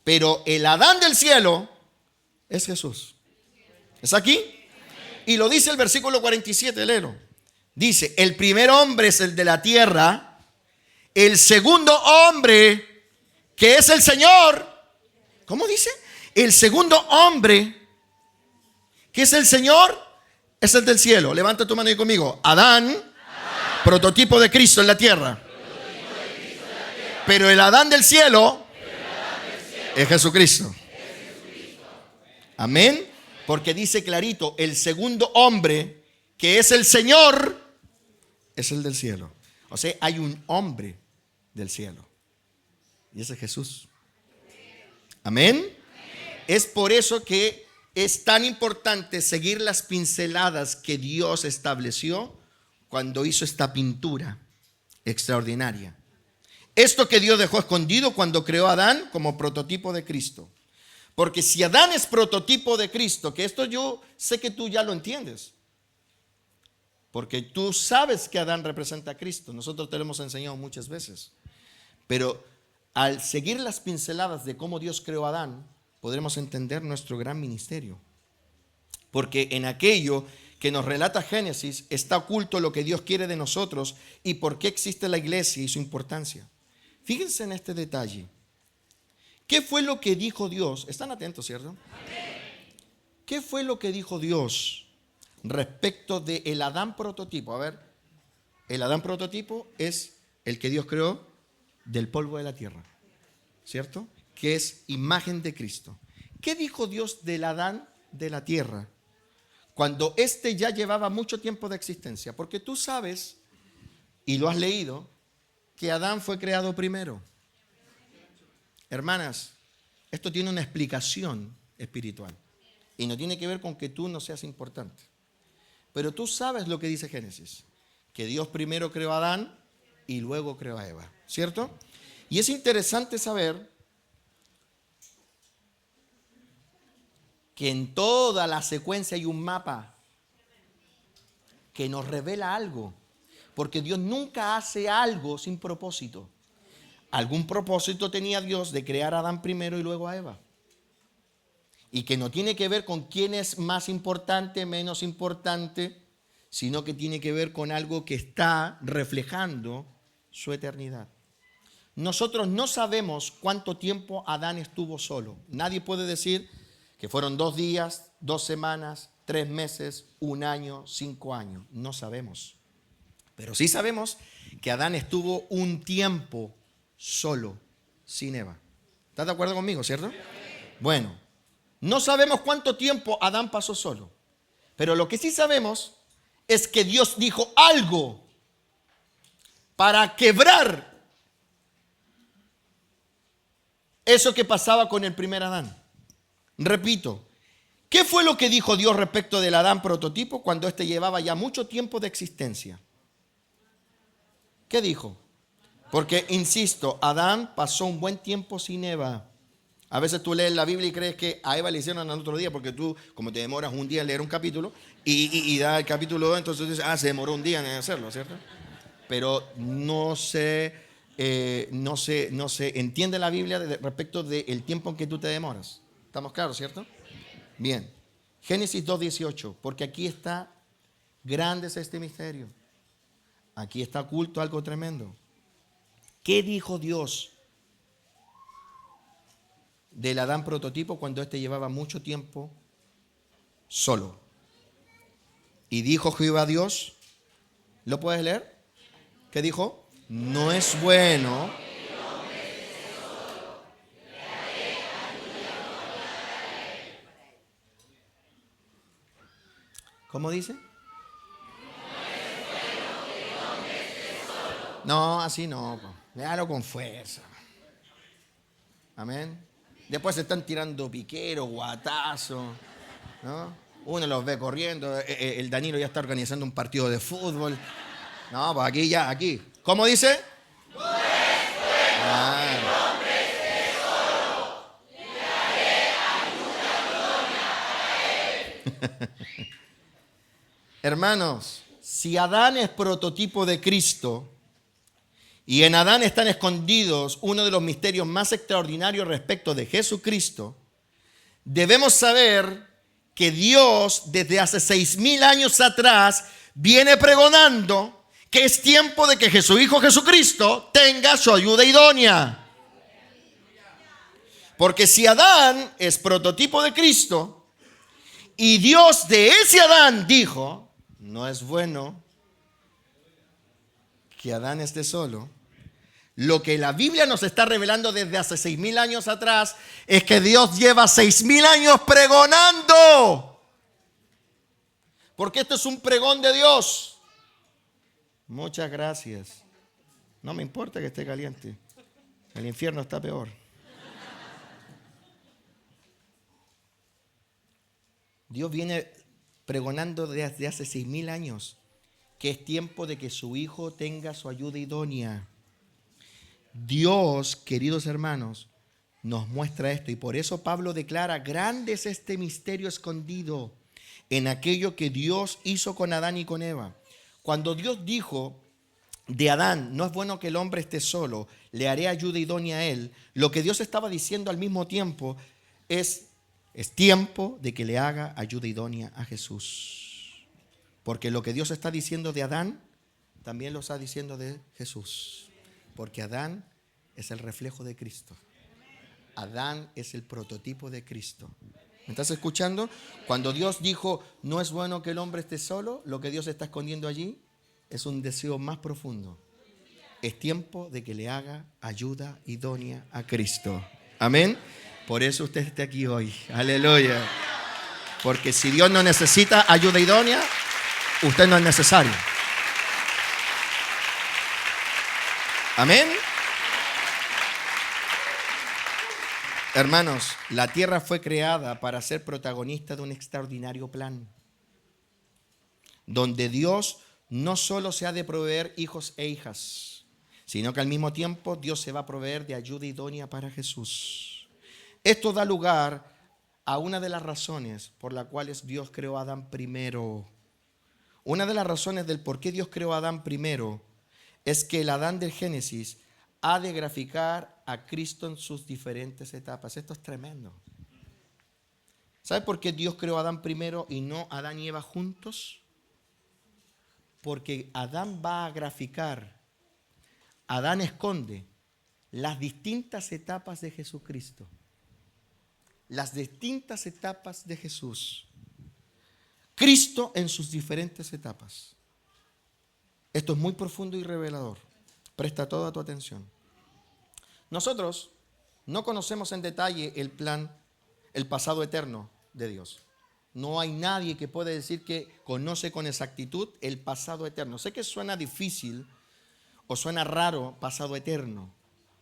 Pero el Adán del cielo es Jesús. ¿Es aquí? Y lo dice el versículo 47, léelo. Dice, el primer hombre es el de la tierra, el segundo hombre, que es el Señor. ¿Cómo dice? El segundo hombre, que es el Señor, es el del cielo. Levanta tu mano y conmigo. Adán, prototipo de Cristo en la tierra. Pero el Adán del cielo es Jesucristo. Amén. Porque dice clarito, el segundo hombre, que es el Señor, es el del cielo. O sea, hay un hombre del cielo. Y ese es Jesús. Amén. Es por eso que es tan importante seguir las pinceladas que Dios estableció cuando hizo esta pintura extraordinaria. Esto que Dios dejó escondido cuando creó a Adán como prototipo de Cristo. Porque si Adán es prototipo de Cristo, que esto yo sé que tú ya lo entiendes. Porque tú sabes que Adán representa a Cristo. Nosotros te lo hemos enseñado muchas veces. Pero al seguir las pinceladas de cómo Dios creó a Adán, podremos entender nuestro gran ministerio. Porque en aquello que nos relata Génesis está oculto lo que Dios quiere de nosotros y por qué existe la iglesia y su importancia. Fíjense en este detalle. ¿Qué fue lo que dijo Dios? Están atentos, ¿cierto? ¿Qué fue lo que dijo Dios respecto del Adán prototipo? A ver, el Adán prototipo es el que Dios creó del polvo de la tierra, ¿cierto? Que es imagen de Cristo. ¿Qué dijo Dios del Adán de la tierra cuando éste ya llevaba mucho tiempo de existencia? Porque tú sabes, y lo has leído, que Adán fue creado primero. Hermanas, esto tiene una explicación espiritual y no tiene que ver con que tú no seas importante. Pero tú sabes lo que dice Génesis, que Dios primero creó a Adán y luego creó a Eva, ¿cierto? Y es interesante saber que en toda la secuencia hay un mapa que nos revela algo, porque Dios nunca hace algo sin propósito. Algún propósito tenía Dios de crear a Adán primero y luego a Eva. Y que no tiene que ver con quién es más importante, menos importante, sino que tiene que ver con algo que está reflejando su eternidad. Nosotros no sabemos cuánto tiempo Adán estuvo solo. Nadie puede decir que fueron 2 días, 2 semanas, 3 meses, 1 año, 5 años. No sabemos. Pero sí sabemos que Adán estuvo un tiempo solo, sin Eva. ¿Estás de acuerdo conmigo, cierto? Bueno, no sabemos cuánto tiempo Adán pasó solo. Pero lo que sí sabemos es que Dios dijo algo para quebrar eso que pasaba con el primer Adán. Repito, ¿qué fue lo que dijo Dios respecto del Adán prototipo cuando éste llevaba ya mucho tiempo de existencia? ¿Qué dijo? Porque, insisto, Adán pasó un buen tiempo sin Eva. A veces tú lees la Biblia y crees que a Eva le hicieron al otro día, porque tú, como te demoras un día en leer un capítulo y da el capítulo 2, entonces dices, se demoró un día en hacerlo, ¿cierto? Pero no se entiende la Biblia respecto del tiempo en que tú te demoras. ¿Estamos claros, cierto? Bien. Génesis 2:18, porque aquí está, grande es este misterio. Aquí está oculto algo tremendo. ¿Qué dijo Dios del Adán prototipo cuando éste llevaba mucho tiempo solo? Y dijo Jehová Dios, ¿lo puedes leer? ¿Qué dijo? No es bueno. ¿Cómo dice? No, así no. Léalo con fuerza. Amén. Después se están tirando piqueros, guatazos, ¿no? Uno los ve corriendo. El Danilo ya está organizando un partido de fútbol. No, pues aquí. ¿Cómo dice? No es bueno que el hombre esté solo. Le daré ayuda idónea a él. Hermanos, si Adán es prototipo de Cristo, y en Adán están escondidos uno de los misterios más extraordinarios respecto de Jesucristo, debemos saber que Dios desde hace 6,000 años atrás viene pregonando que es tiempo de que su Hijo Jesucristo tenga su ayuda idónea. Porque si Adán es prototipo de Cristo y Dios de ese Adán dijo, no es bueno que Adán esté solo, lo que la Biblia nos está revelando desde hace 6,000 años atrás es que Dios lleva 6,000 años pregonando. Porque esto es un pregón de Dios. Muchas gracias. No me importa que esté caliente. El infierno está peor. Dios viene pregonando desde hace 6,000 años que es tiempo de que su Hijo tenga su ayuda idónea. Dios, queridos hermanos, nos muestra esto y por eso Pablo declara, grande es este misterio escondido en aquello que Dios hizo con Adán y con Eva. Cuando Dios dijo de Adán, no es bueno que el hombre esté solo, le haré ayuda idónea a él, lo que Dios estaba diciendo al mismo tiempo es Es tiempo de que le haga ayuda idónea a Jesús. Porque lo que Dios está diciendo de Adán, también lo está diciendo de Jesús. Porque Adán es el reflejo de Cristo. Adán es el prototipo de Cristo. ¿Me estás escuchando? Cuando Dios dijo, no es bueno que el hombre esté solo, lo que Dios está escondiendo allí es un deseo más profundo. Es tiempo de que le haga ayuda idónea a Cristo. Amén. Por eso usted está aquí hoy. Aleluya. Porque si Dios no necesita ayuda idónea, usted no es necesario. Amén. Hermanos, la tierra fue creada para ser protagonista de un extraordinario plan, donde Dios no solo se ha de proveer hijos e hijas, sino que al mismo tiempo Dios se va a proveer de ayuda idónea para Jesús. Esto da lugar a una de las razones por las cuales Dios creó a Adán primero. Una de las razones del por qué Dios creó a Adán primero es que el Adán del Génesis ha de graficar a Cristo en sus diferentes etapas. Esto es tremendo. ¿Sabe por qué Dios creó a Adán primero y no Adán y Eva juntos? Porque Adán va a graficar, Adán esconde las distintas etapas de Jesucristo. Las distintas etapas de Jesús. Cristo en sus diferentes etapas. Esto es muy profundo y revelador. Presta toda tu atención. Nosotros no conocemos en detalle el plan, el pasado eterno de Dios. No hay nadie que pueda decir que conoce con exactitud el pasado eterno. Sé que suena difícil o suena raro pasado eterno,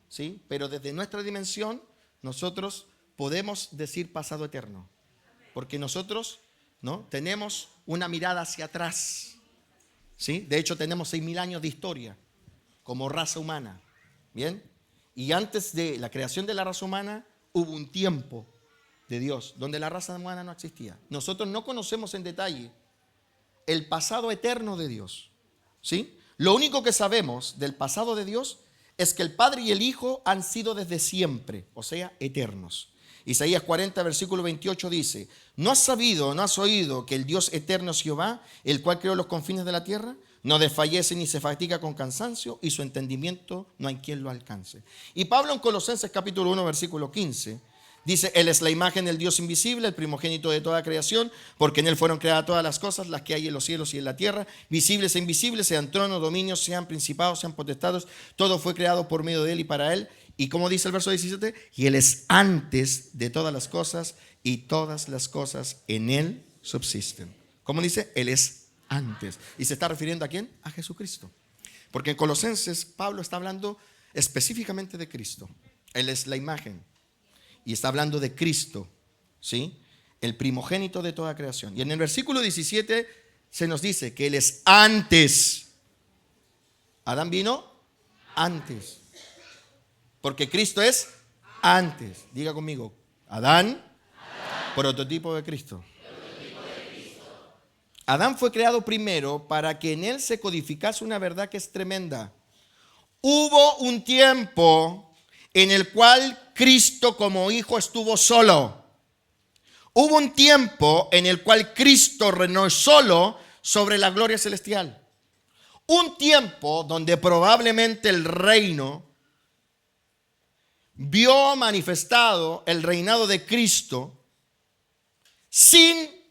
¿sí? Pero desde nuestra dimensión nosotros podemos decir pasado eterno. Porque nosotros, ¿no?, tenemos una mirada hacia atrás, ¿sí? De hecho tenemos 6.000 años de historia como raza humana. ¿Bien? Y antes de la creación de la raza humana hubo un tiempo de Dios donde la raza humana no existía. Nosotros no conocemos en detalle el pasado eterno de Dios, ¿sí? Lo único que sabemos del pasado de Dios es que el Padre y el Hijo han sido desde siempre, o sea, eternos. Isaías 40, versículo 28 dice: ¿No has sabido, no has oído que el Dios eterno es Jehová, el cual creó los confines de la tierra? No desfallece ni se fatiga con cansancio, y su entendimiento no hay quien lo alcance. Y Pablo en Colosenses capítulo 1, versículo 15, dice: Él es la imagen del Dios invisible, el primogénito de toda creación, porque en Él fueron creadas todas las cosas, las que hay en los cielos y en la tierra, visibles e invisibles, sean tronos, dominios, sean principados, sean potestados, todo fue creado por medio de Él y para Él. Y como dice el verso 17, y Él es antes de todas las cosas, y todas las cosas en Él subsisten. ¿Cómo dice? Él es antes. ¿Y se está refiriendo a quién? A Jesucristo. Porque en Colosenses Pablo está hablando específicamente de Cristo. Él es la imagen. Y está hablando de Cristo, ¿sí? El primogénito de toda creación. Y en el versículo 17 se nos dice que Él es antes. Adán vino antes. Porque Cristo es antes. Diga conmigo: Adán, prototipo de Cristo. Adán fue creado primero para que en él se codificase una verdad que es tremenda. Hubo un tiempo en el cual Cristo como hijo estuvo solo. Hubo un tiempo en el cual Cristo reinó solo sobre la gloria celestial. Un tiempo donde probablemente el reino vio manifestado el reinado de Cristo sin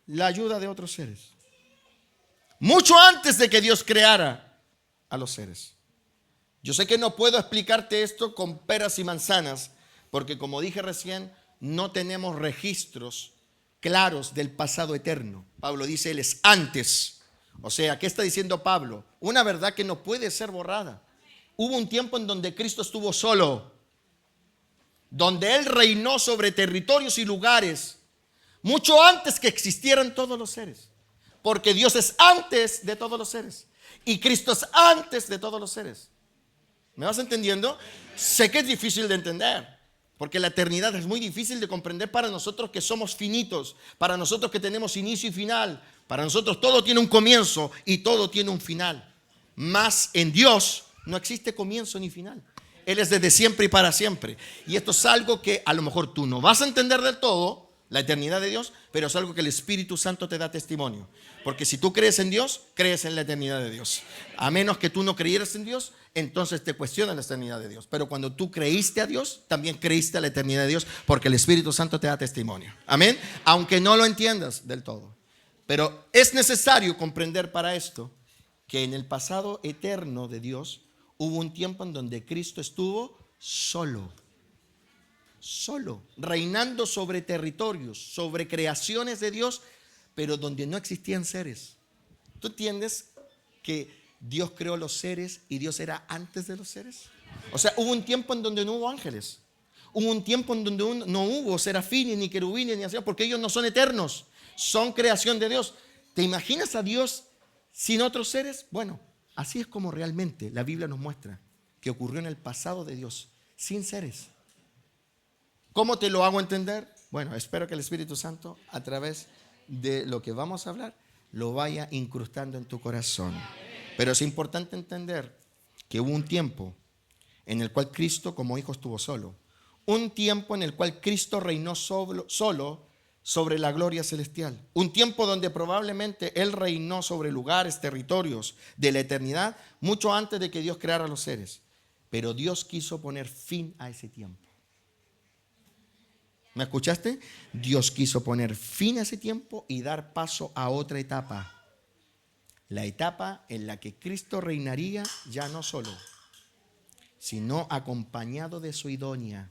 la ayuda de otros seres. Mucho antes de que Dios creara a los seres. Yo sé que no puedo explicarte esto con peras y manzanas, porque como dije recién, no tenemos registros claros del pasado eterno. Pablo dice, Él es antes. O sea, ¿qué está diciendo Pablo? Una verdad que no puede ser borrada. Hubo un tiempo en donde Cristo estuvo solo, donde Él reinó sobre territorios y lugares mucho antes que existieran todos los seres. Porque Dios es antes de todos los seres. Y Cristo es antes de todos los seres. ¿Me vas entendiendo? Sé que es difícil de entender. Porque la eternidad es muy difícil de comprender para nosotros que somos finitos. Para nosotros que tenemos inicio y final. Para nosotros todo tiene un comienzo y todo tiene un final. Mas en Dios no existe comienzo ni final. Él es desde siempre y para siempre. Y esto es algo que a lo mejor tú no vas a entender del todo, la eternidad de Dios, pero es algo que el Espíritu Santo te da testimonio. Porque si tú crees en Dios, crees en la eternidad de Dios. A menos que tú no creyeras en Dios, entonces te cuestiona la eternidad de Dios. Pero cuando tú creíste a Dios, también creíste a la eternidad de Dios, porque el Espíritu Santo te da testimonio. Amén. Aunque no lo entiendas del todo. Pero es necesario comprender para esto que en el pasado eterno de Dios hubo un tiempo en donde Cristo estuvo solo, reinando sobre territorios, sobre creaciones de Dios, pero donde no existían seres. ¿Tú entiendes que Dios creó los seres y Dios era antes de los seres? O sea, hubo un tiempo en donde no hubo ángeles. Hubo un tiempo en donde no hubo serafines, ni querubines, ni así, porque ellos no son eternos, son creación de Dios. ¿Te imaginas a Dios sin otros seres? Bueno, así es como realmente la Biblia nos muestra que ocurrió en el pasado de Dios, sin seres. ¿Cómo te lo hago entender? Bueno, espero que el Espíritu Santo, a través de lo que vamos a hablar, lo vaya incrustando en tu corazón. Pero es importante entender que hubo un tiempo en el cual Cristo como hijo estuvo solo. Un tiempo en el cual Cristo reinó solo sobre la gloria celestial. Un tiempo donde probablemente Él reinó sobre lugares, territorios de la eternidad, mucho antes de que Dios creara los seres. Pero Dios quiso poner fin a ese tiempo. ¿Me escuchaste? Dios quiso poner fin a ese tiempo y dar paso a otra etapa. La etapa en la que Cristo reinaría ya no solo, sino acompañado de su idónea.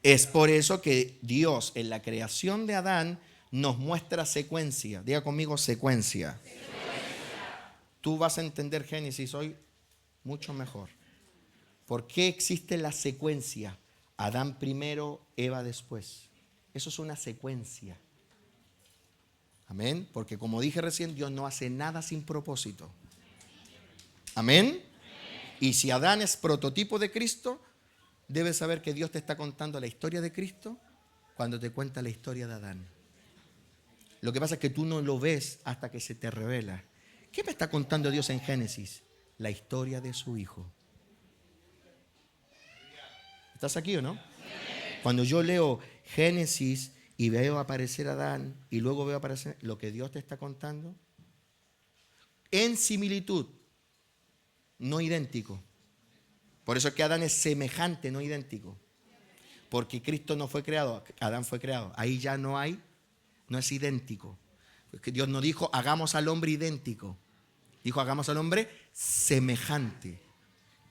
Es por eso que Dios en la creación de Adán nos muestra secuencia. Diga conmigo secuencia. Tú vas a entender Génesis hoy mucho mejor. ¿Por qué existe la secuencia? Adán primero, Eva después. Eso es una secuencia. Amén. Porque como dije recién, Dios no hace nada sin propósito. Amén. Y si Adán es prototipo de Cristo, debes saber que Dios te está contando la historia de Cristo cuando te cuenta la historia de Adán. Lo que pasa es que tú no lo ves hasta que se te revela. ¿Qué me está contando Dios en Génesis? La historia de su hijo. ¿Estás aquí o no? Cuando yo leo Génesis y veo aparecer a Adán y luego veo aparecer lo que Dios te está contando, en similitud, no idéntico. Por eso es que Adán es semejante, no idéntico. Porque Cristo no fue creado, Adán fue creado. Ahí ya no es idéntico. Porque Dios no dijo hagamos al hombre idéntico. Dijo hagamos al hombre semejante.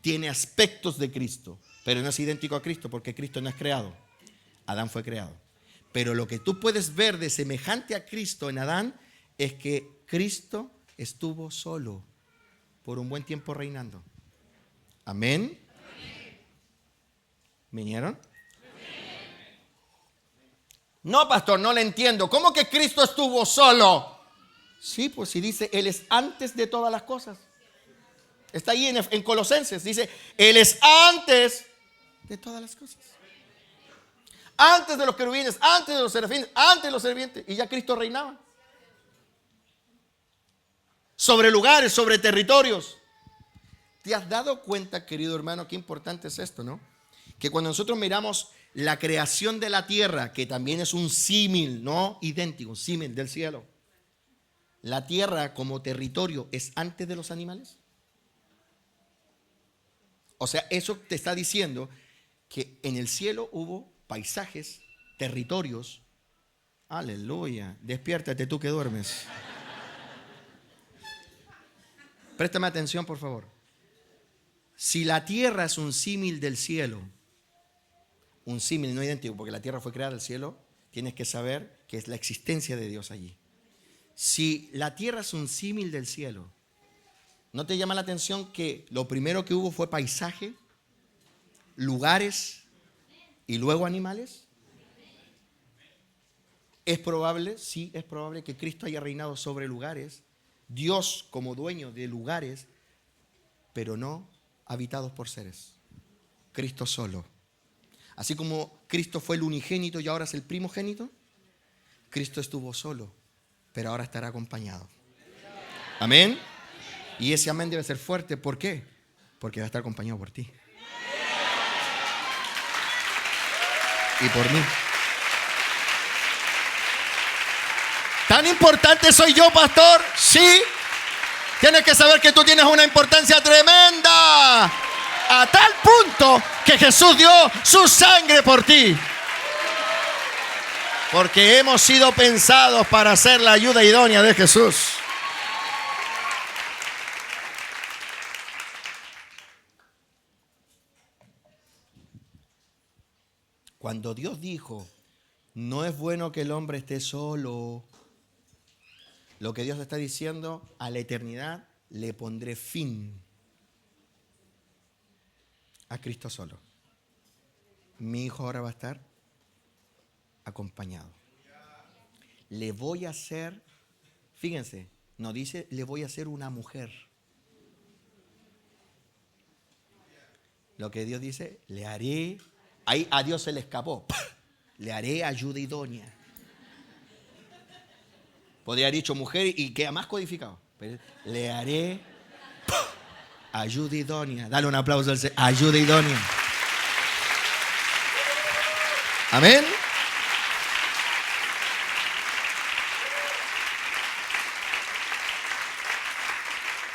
Tiene aspectos de Cristo, pero no es idéntico a Cristo porque Cristo no es creado. Adán fue creado. Pero lo que tú puedes ver de semejante a Cristo en Adán es que Cristo estuvo solo por un buen tiempo reinando. Amén. ¿Vinieron? No, pastor, no le entiendo. ¿Cómo que Cristo estuvo solo? Sí, pues si dice, Él es antes de todas las cosas. Está ahí en Colosenses. Dice, Él es antes de todas las cosas. Antes de los querubines, antes de los serafines, antes de los serpientes. Y ya Cristo reinaba. Sobre lugares, sobre territorios. ¿Te has dado cuenta, querido hermano, qué importante es esto, no? Que cuando nosotros miramos la creación de la tierra, que también es un símil, no idéntico, un símil del cielo. La tierra como territorio es antes de los animales. O sea, eso te está diciendo que en el cielo hubo paisajes, territorios. Aleluya. Despiértate tú que duermes. Préstame atención, por favor. Si la tierra es un símil del cielo, un símil no idéntico, porque la tierra fue creada del cielo, tienes que saber que es la existencia de Dios allí. Si la tierra es un símil del cielo, ¿no te llama la atención que lo primero que hubo fue paisaje, lugares y luego animales? ¿Es probable? Sí, es probable que Cristo haya reinado sobre lugares, Dios como dueño de lugares, pero no habitados por seres. Cristo solo. Así como Cristo fue el unigénito y ahora es el primogénito, Cristo estuvo solo, pero ahora estará acompañado. Amén. Y ese amén debe ser fuerte. ¿Por qué? Porque va a estar acompañado por ti. Y por mí. ¿Tan importante soy yo, pastor? Sí. Tienes que saber que tú tienes una importancia tremenda. A tal punto que Jesús dio su sangre por ti. Porque hemos sido pensados para ser la ayuda idónea de Jesús. Cuando Dios dijo, no es bueno que el hombre esté solo, lo que Dios está diciendo, a la eternidad le pondré fin a Cristo solo. Mi hijo ahora va a estar acompañado. Le voy a hacer, fíjense, no dice le voy a hacer una mujer. Lo que Dios dice, le haré, ahí a Dios se le escapó, le haré ayuda idónea. Podría haber dicho mujer y queda más codificado. Pero le haré ayuda idónea. Dale un aplauso al Señor. Ayuda idónea. Amén.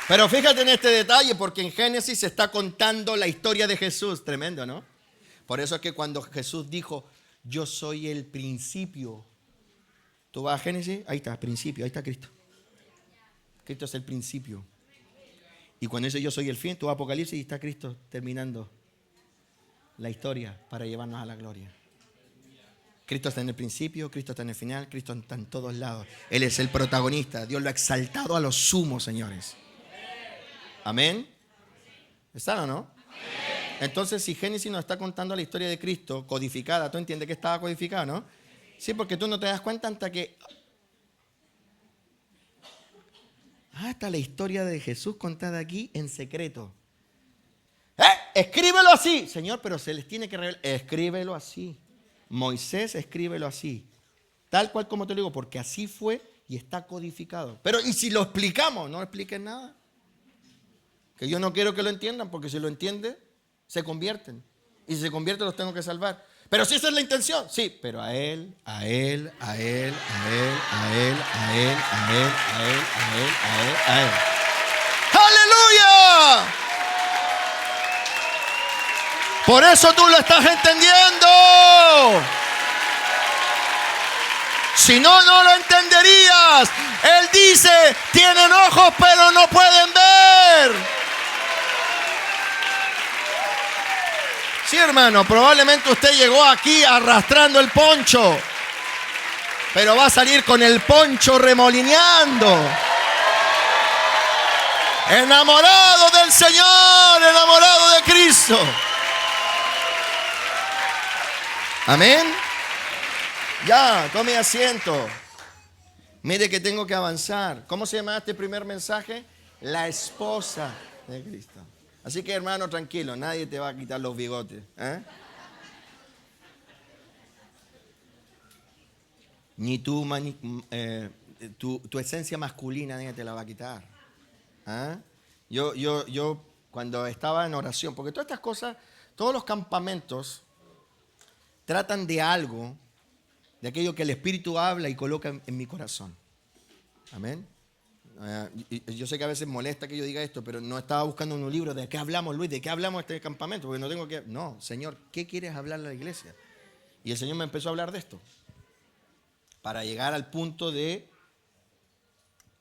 Pero fíjate en este detalle, porque en Génesis se está contando la historia de Jesús. Tremendo, ¿no? Por eso es que cuando Jesús dijo, yo soy el principio. Tú vas a Génesis, ahí está, principio, ahí está Cristo. Cristo es el principio. Y cuando dice yo soy el fin, tú vas a Apocalipsis y está Cristo terminando la historia para llevarnos a la gloria. Cristo está en el principio, Cristo está en el final, Cristo está en todos lados. Él es el protagonista. Dios lo ha exaltado a lo sumo, señores. Amén. ¿Están o no? Entonces, si Génesis nos está contando la historia de Cristo codificada, ¿tú entiendes que estaba codificada, no? Sí, porque tú no te das cuenta hasta que... está la historia de Jesús contada aquí en secreto. Escríbelo así. Señor, pero se les tiene que revelar. Escríbelo así. Moisés, escríbelo así. Tal cual como te lo digo, porque así fue y está codificado. Pero, ¿y si lo explicamos? No expliquen nada. Que yo no quiero que lo entiendan, porque si lo entienden, se convierten. Y si se convierten, los tengo que salvar. Pero si esa es la intención, sí, pero a él, a él, a él, a él, a él, a él, a él, a él, a él, a él, a él. ¡Aleluya! Por eso tú lo estás entendiendo. Si no, no lo entenderías. Él dice, tienen ojos pero no pueden ver. Sí, hermano, probablemente usted llegó aquí arrastrando el poncho, pero va a salir con el poncho remolineando. Enamorado del Señor, enamorado de Cristo. Amén. Ya, tome asiento. Mire que tengo que avanzar. ¿Cómo se llama este primer mensaje? La esposa de Cristo. Así que, hermano, tranquilo, nadie te va a quitar los bigotes. Ni tú, tu esencia masculina nadie te la va a quitar. Yo cuando estaba en oración, porque todas estas cosas, todos los campamentos tratan de algo, de aquello que el Espíritu habla y coloca en mi corazón. Amén. Yo sé que a veces molesta que yo diga esto, pero no estaba buscando en un libro de qué hablamos, Luis, de qué hablamos este campamento, porque no tengo que... No, Señor, ¿qué quieres hablar a la iglesia? Y el Señor me empezó a hablar de esto, para llegar al punto de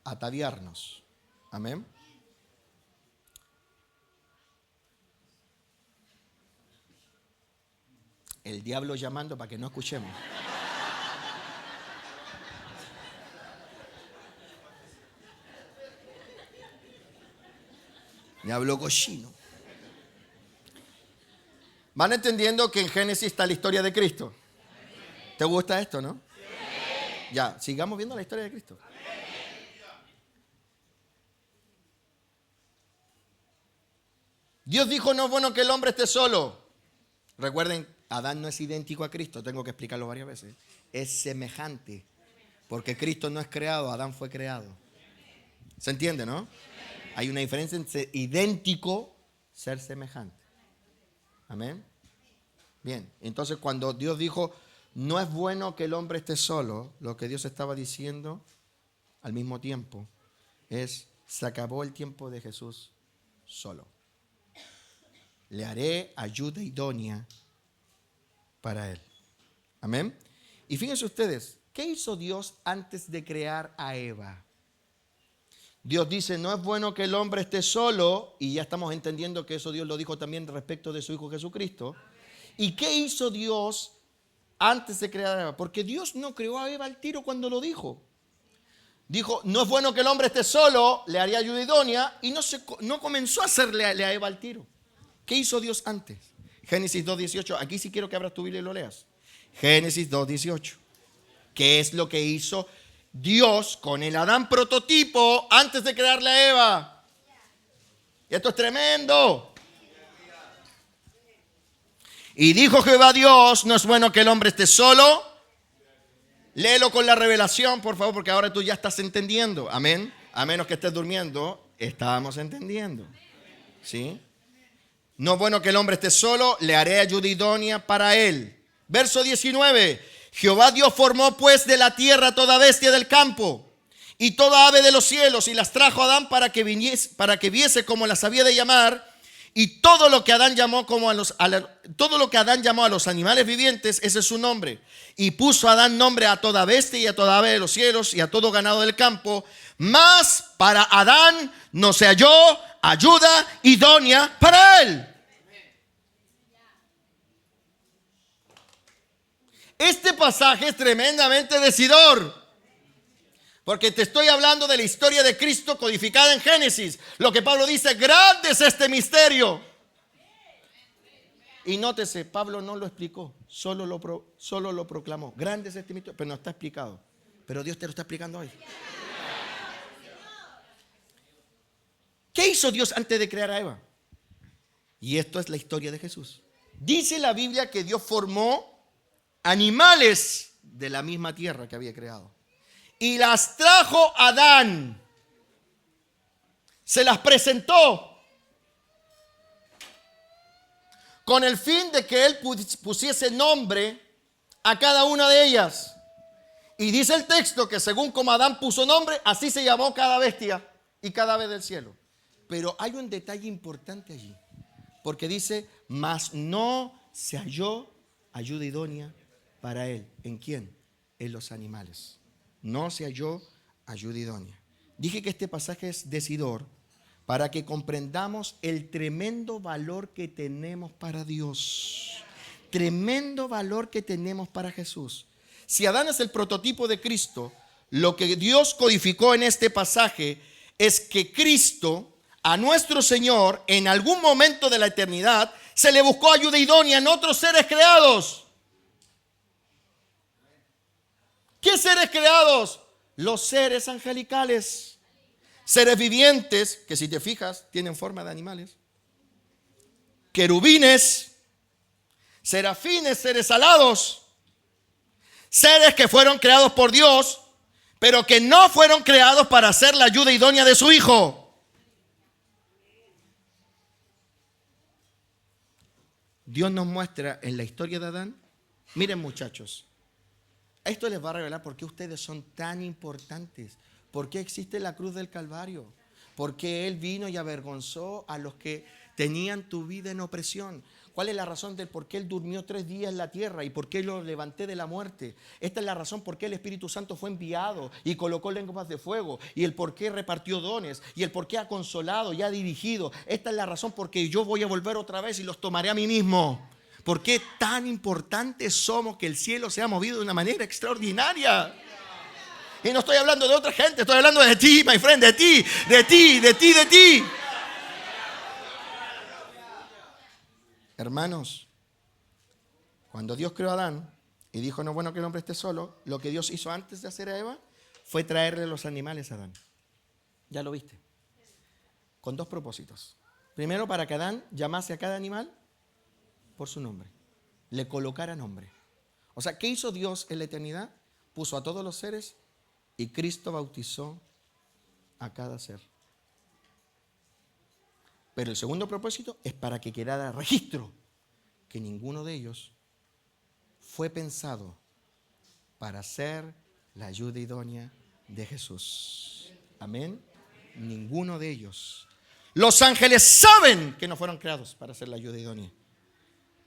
ataviarnos. Amén. El diablo llamando para que no escuchemos. Diablo cochino. ¿Van entendiendo que en Génesis está la historia de Cristo? ¿Te gusta esto, no? Sí. Ya, sigamos viendo la historia de Cristo. Dios dijo, no es bueno que el hombre esté solo. Recuerden, Adán no es idéntico a Cristo, tengo que explicarlo varias veces. Es semejante, porque Cristo no es creado, Adán fue creado. ¿Se entiende, no? Hay una diferencia entre idéntico, ser semejante. Amén. Bien, entonces cuando Dios dijo, no es bueno que el hombre esté solo, lo que Dios estaba diciendo al mismo tiempo es, se acabó el tiempo de Jesús solo. Le haré ayuda idónea para él. Amén. Y fíjense ustedes, ¿qué hizo Dios antes de crear a Eva? Dios dice, no es bueno que el hombre esté solo, y ya estamos entendiendo que eso Dios lo dijo también respecto de su Hijo Jesucristo. ¿Y qué hizo Dios antes de crear a Eva? Porque Dios no creó a Eva al tiro cuando lo dijo. Dijo, no es bueno que el hombre esté solo, le haría ayuda idónea, y no comenzó a hacerle a Eva al tiro. ¿Qué hizo Dios antes? Génesis 2:18, aquí sí quiero que abras tu Biblia y lo leas. Génesis 2:18. ¿Qué es lo que hizo Dios con el Adán prototipo antes de crearle a Eva? Esto es tremendo. Y dijo Jehová Dios, no es bueno que el hombre esté solo. Léelo con la revelación, por favor, porque ahora tú ya estás entendiendo. Amén. A menos que estés durmiendo, estábamos entendiendo. ¿Sí? No es bueno que el hombre esté solo, le haré ayuda idónea para él. Verso 19. Jehová Dios formó pues de la tierra toda bestia del campo y toda ave de los cielos, y las trajo a Adán para que viese cómo las había de llamar. Y todo lo que Adán llamó a los animales vivientes, ese es su nombre. Y puso Adán nombre a toda bestia y a toda ave de los cielos y a todo ganado del campo. Mas para Adán no se halló ayuda idónea para él. Este pasaje es tremendamente decidor, porque te estoy hablando de la historia de Cristo codificada en Génesis. Lo que Pablo dice, grande es este misterio. Y nótese, Pablo no lo explicó, solo lo proclamó. Grande es este misterio, pero no está explicado. Pero Dios te lo está explicando hoy. ¿Qué hizo Dios antes de crear a Eva? Y esto es la historia de Jesús. Dice la Biblia que Dios formó animales de la misma tierra que había creado y las trajo a Adán, se las presentó con el fin de que él pusiese nombre a cada una de ellas. Y dice el texto que según como Adán puso nombre, así se llamó cada bestia y cada ave del cielo. Pero hay un detalle importante allí, porque dice, mas no se halló ayuda idónea para él. ¿En quién? En los animales. No se halló ayuda idónea. Dije que este pasaje es decidor para que comprendamos el tremendo valor que tenemos para Dios. Tremendo valor que tenemos para Jesús. Si Adán es el prototipo de Cristo, lo que Dios codificó en este pasaje es que Cristo, a nuestro Señor, en algún momento de la eternidad, se le buscó ayuda idónea en otros seres creados. ¿Qué seres creados? Los seres angelicales. Seres vivientes, que si te fijas, tienen forma de animales. Querubines, serafines, seres alados. Seres que fueron creados por Dios, pero que no fueron creados para hacer la ayuda idónea de su Hijo. Dios nos muestra en la historia de Adán. Miren, muchachos, esto les va a revelar por qué ustedes son tan importantes, por qué existe la cruz del Calvario, por qué Él vino y avergonzó a los que tenían tu vida en opresión. ¿Cuál es la razón del por qué Él durmió 3 días en la tierra y por qué lo levanté de la muerte? Esta es la razón por qué el Espíritu Santo fue enviado y colocó lenguas de fuego, y el por qué repartió dones, y el por qué ha consolado y ha dirigido. Esta es la razón por qué yo voy a volver otra vez y los tomaré a mí mismo. ¿Por qué tan importantes somos que el cielo se ha movido de una manera extraordinaria? Y no estoy hablando de otra gente, estoy hablando de ti, my friend, de ti, de ti, de ti, de ti. Hermanos, cuando Dios creó a Adán y dijo, no es bueno que el hombre esté solo, lo que Dios hizo antes de hacer a Eva fue traerle los animales a Adán. Ya lo viste. Con 2 propósitos. Primero, para que Adán llamase a cada animal por su nombre, le colocara nombre. O sea, ¿qué hizo Dios en la eternidad? Puso a todos los seres y Cristo bautizó a cada ser. Pero el segundo propósito es para que quedara registro que ninguno de ellos fue pensado para ser la ayuda idónea de Jesús. Amén. Ninguno de ellos. Los ángeles saben que no fueron creados para ser la ayuda idónea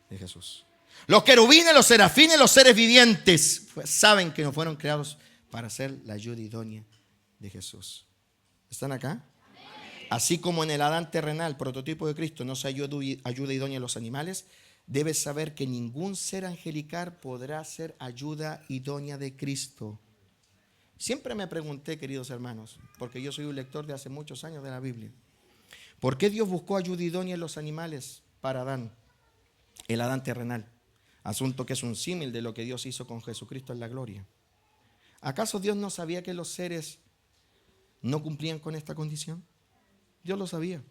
de Jesús. Los querubines, los serafines, los seres vivientes saben que no fueron creados para ser la ayuda idónea de Jesús. ¿Están acá? Así como en el Adán terrenal, prototipo de Cristo, no se ayuda idónea a los animales, debes saber que ningún ser angelical podrá ser ayuda idónea de Cristo. Siempre me pregunté, queridos hermanos, porque yo soy un lector de hace muchos años de la Biblia, ¿por qué Dios buscó ayuda idónea en los animales para Adán? El Adán terrenal. Asunto que es un símil de lo que Dios hizo con Jesucristo en la gloria. ¿Acaso Dios no sabía que los seres no cumplían con esta condición? Dios lo sabía.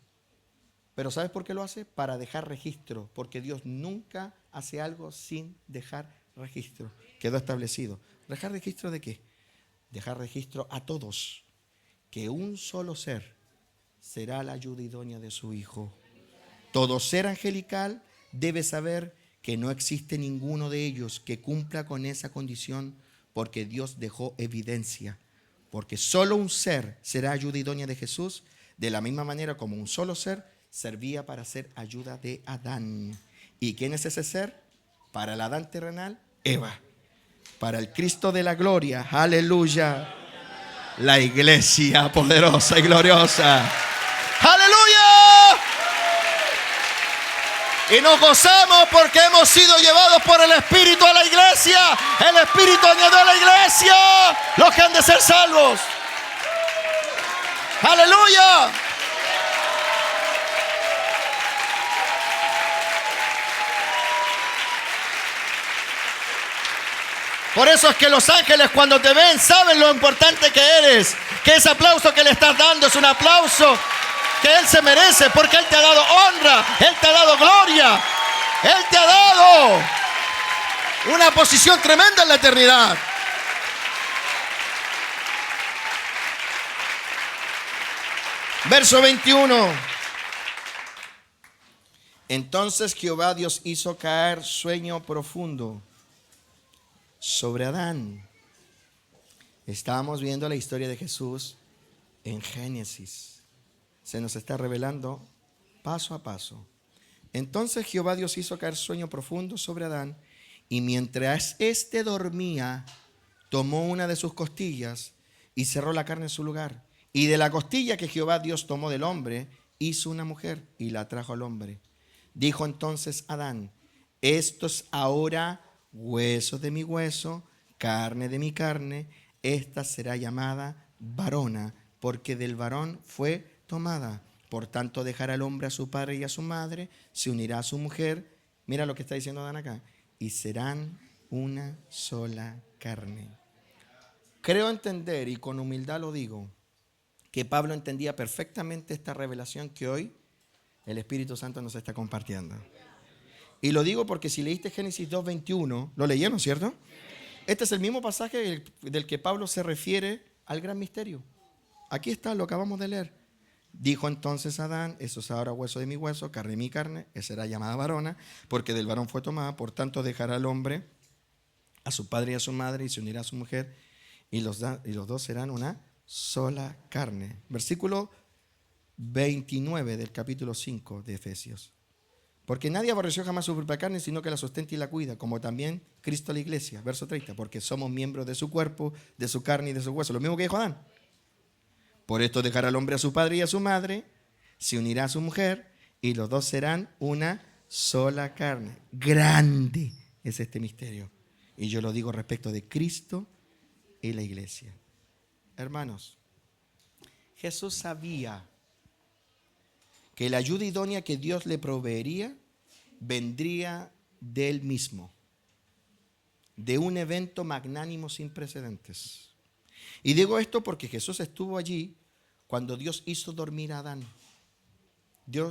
Pero ¿sabes por qué lo hace? Para dejar registro. Porque Dios nunca hace algo sin dejar registro. Quedó establecido. ¿Dejar registro de qué? Dejar registro a todos. Que un solo ser será la ayuda idónea de su Hijo. Todo ser angelical debe saber que no existe ninguno de ellos que cumpla con esa condición, porque Dios dejó evidencia. Porque solo un ser será ayuda idónea de Jesús, de la misma manera como un solo ser servía para ser ayuda de Adán. ¿Y quién es ese ser? Para el Adán terrenal, Eva. Para el Cristo de la gloria, aleluya, la iglesia poderosa y gloriosa. ¡Aleluya! Y nos gozamos porque hemos sido llevados por el Espíritu a la iglesia. El Espíritu añadió a la iglesia los que han de ser salvos. ¡Aleluya! Por eso es que los ángeles cuando te ven saben lo importante que eres. Que ese aplauso que le estás dando es un aplauso que Él se merece, porque Él te ha dado honra, Él te ha dado gloria, Él te ha dado una posición tremenda en la eternidad. Verso 21. Entonces Jehová Dios hizo caer sueño profundo sobre Adán. Estábamos viendo la historia de Jesús en Génesis. Se nos está revelando paso a paso. Entonces Jehová Dios hizo caer sueño profundo sobre Adán, y mientras éste dormía, tomó una de sus costillas y cerró la carne en su lugar. Y de la costilla que Jehová Dios tomó del hombre, hizo una mujer y la trajo al hombre. Dijo entonces Adán: esto es ahora hueso de mi hueso, carne de mi carne. Esta será llamada varona, porque del varón fue tomada. Por tanto dejará el hombre a su padre y a su madre, se unirá a su mujer. Mira lo que está diciendo Adán acá. Y serán una sola carne. Creo entender, y con humildad lo digo, que Pablo entendía perfectamente esta revelación que hoy el Espíritu Santo nos está compartiendo. Y lo digo porque si leíste Génesis 2:21, lo leyeron, ¿cierto? Este es el mismo pasaje del que Pablo se refiere al gran misterio. Aquí está, lo acabamos de leer. Dijo entonces Adán: eso es ahora hueso de mi hueso, carne de mi carne, esa será llamada varona, porque del varón fue tomada. Por tanto dejará al hombre a su padre y a su madre, y se unirá a su mujer, y los dos serán una sola carne. Versículo 29 del capítulo 5 de Efesios. Porque nadie aborreció jamás su propia carne, sino que la sustenta y la cuida, como también Cristo a la iglesia. Verso 30, porque somos miembros de su cuerpo, de su carne y de su hueso. Lo mismo que dijo Adán. Por esto dejará al hombre a su padre y a su madre, se unirá a su mujer, y los dos serán una sola carne. Grande es este misterio. Y yo lo digo respecto de Cristo y la iglesia. Hermanos, Jesús sabía que la ayuda idónea que Dios le proveería vendría de Él mismo, de un evento magnánimo sin precedentes. Y digo esto porque Jesús estuvo allí cuando Dios hizo dormir a Adán.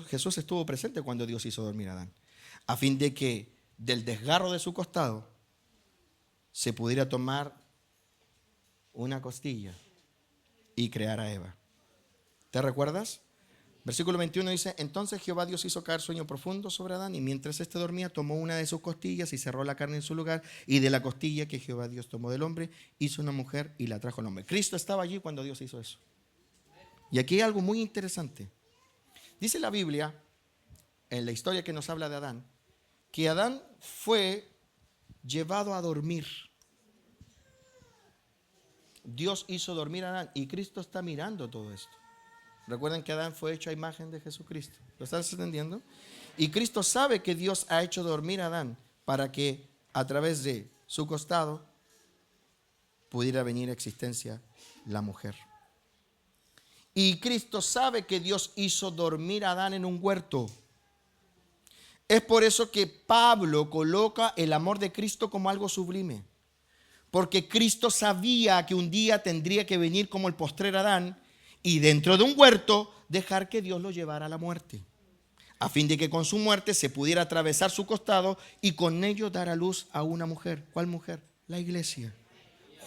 Jesús estuvo presente cuando Dios hizo dormir a Adán, a fin de que del desgarro de su costado se pudiera tomar una costilla y crear a Eva. ¿Te recuerdas? Versículo 21 dice, entonces Jehová Dios hizo caer sueño profundo sobre Adán, y mientras éste dormía, tomó una de sus costillas y cerró la carne en su lugar, y de la costilla que Jehová Dios tomó del hombre, hizo una mujer y la trajo al hombre. Cristo estaba allí cuando Dios hizo eso. Y aquí hay algo muy interesante. Dice la Biblia, en la historia que nos habla de Adán, que Adán fue llevado a dormir. Dios hizo dormir a Adán y Cristo está mirando todo esto. Recuerden que Adán fue hecho a imagen de Jesucristo. ¿Lo estás entendiendo? Y Cristo sabe que Dios ha hecho dormir a Adán para que a través de su costado pudiera venir a existencia la mujer. Y Cristo sabe que Dios hizo dormir a Adán en un huerto. Es por eso que Pablo coloca el amor de Cristo como algo sublime. Porque Cristo sabía que un día tendría que venir como el postrer Adán y dentro de un huerto dejar que Dios lo llevara a la muerte, a fin de que con su muerte se pudiera atravesar su costado y con ello dar a luz a una mujer. ¿Cuál mujer? La iglesia.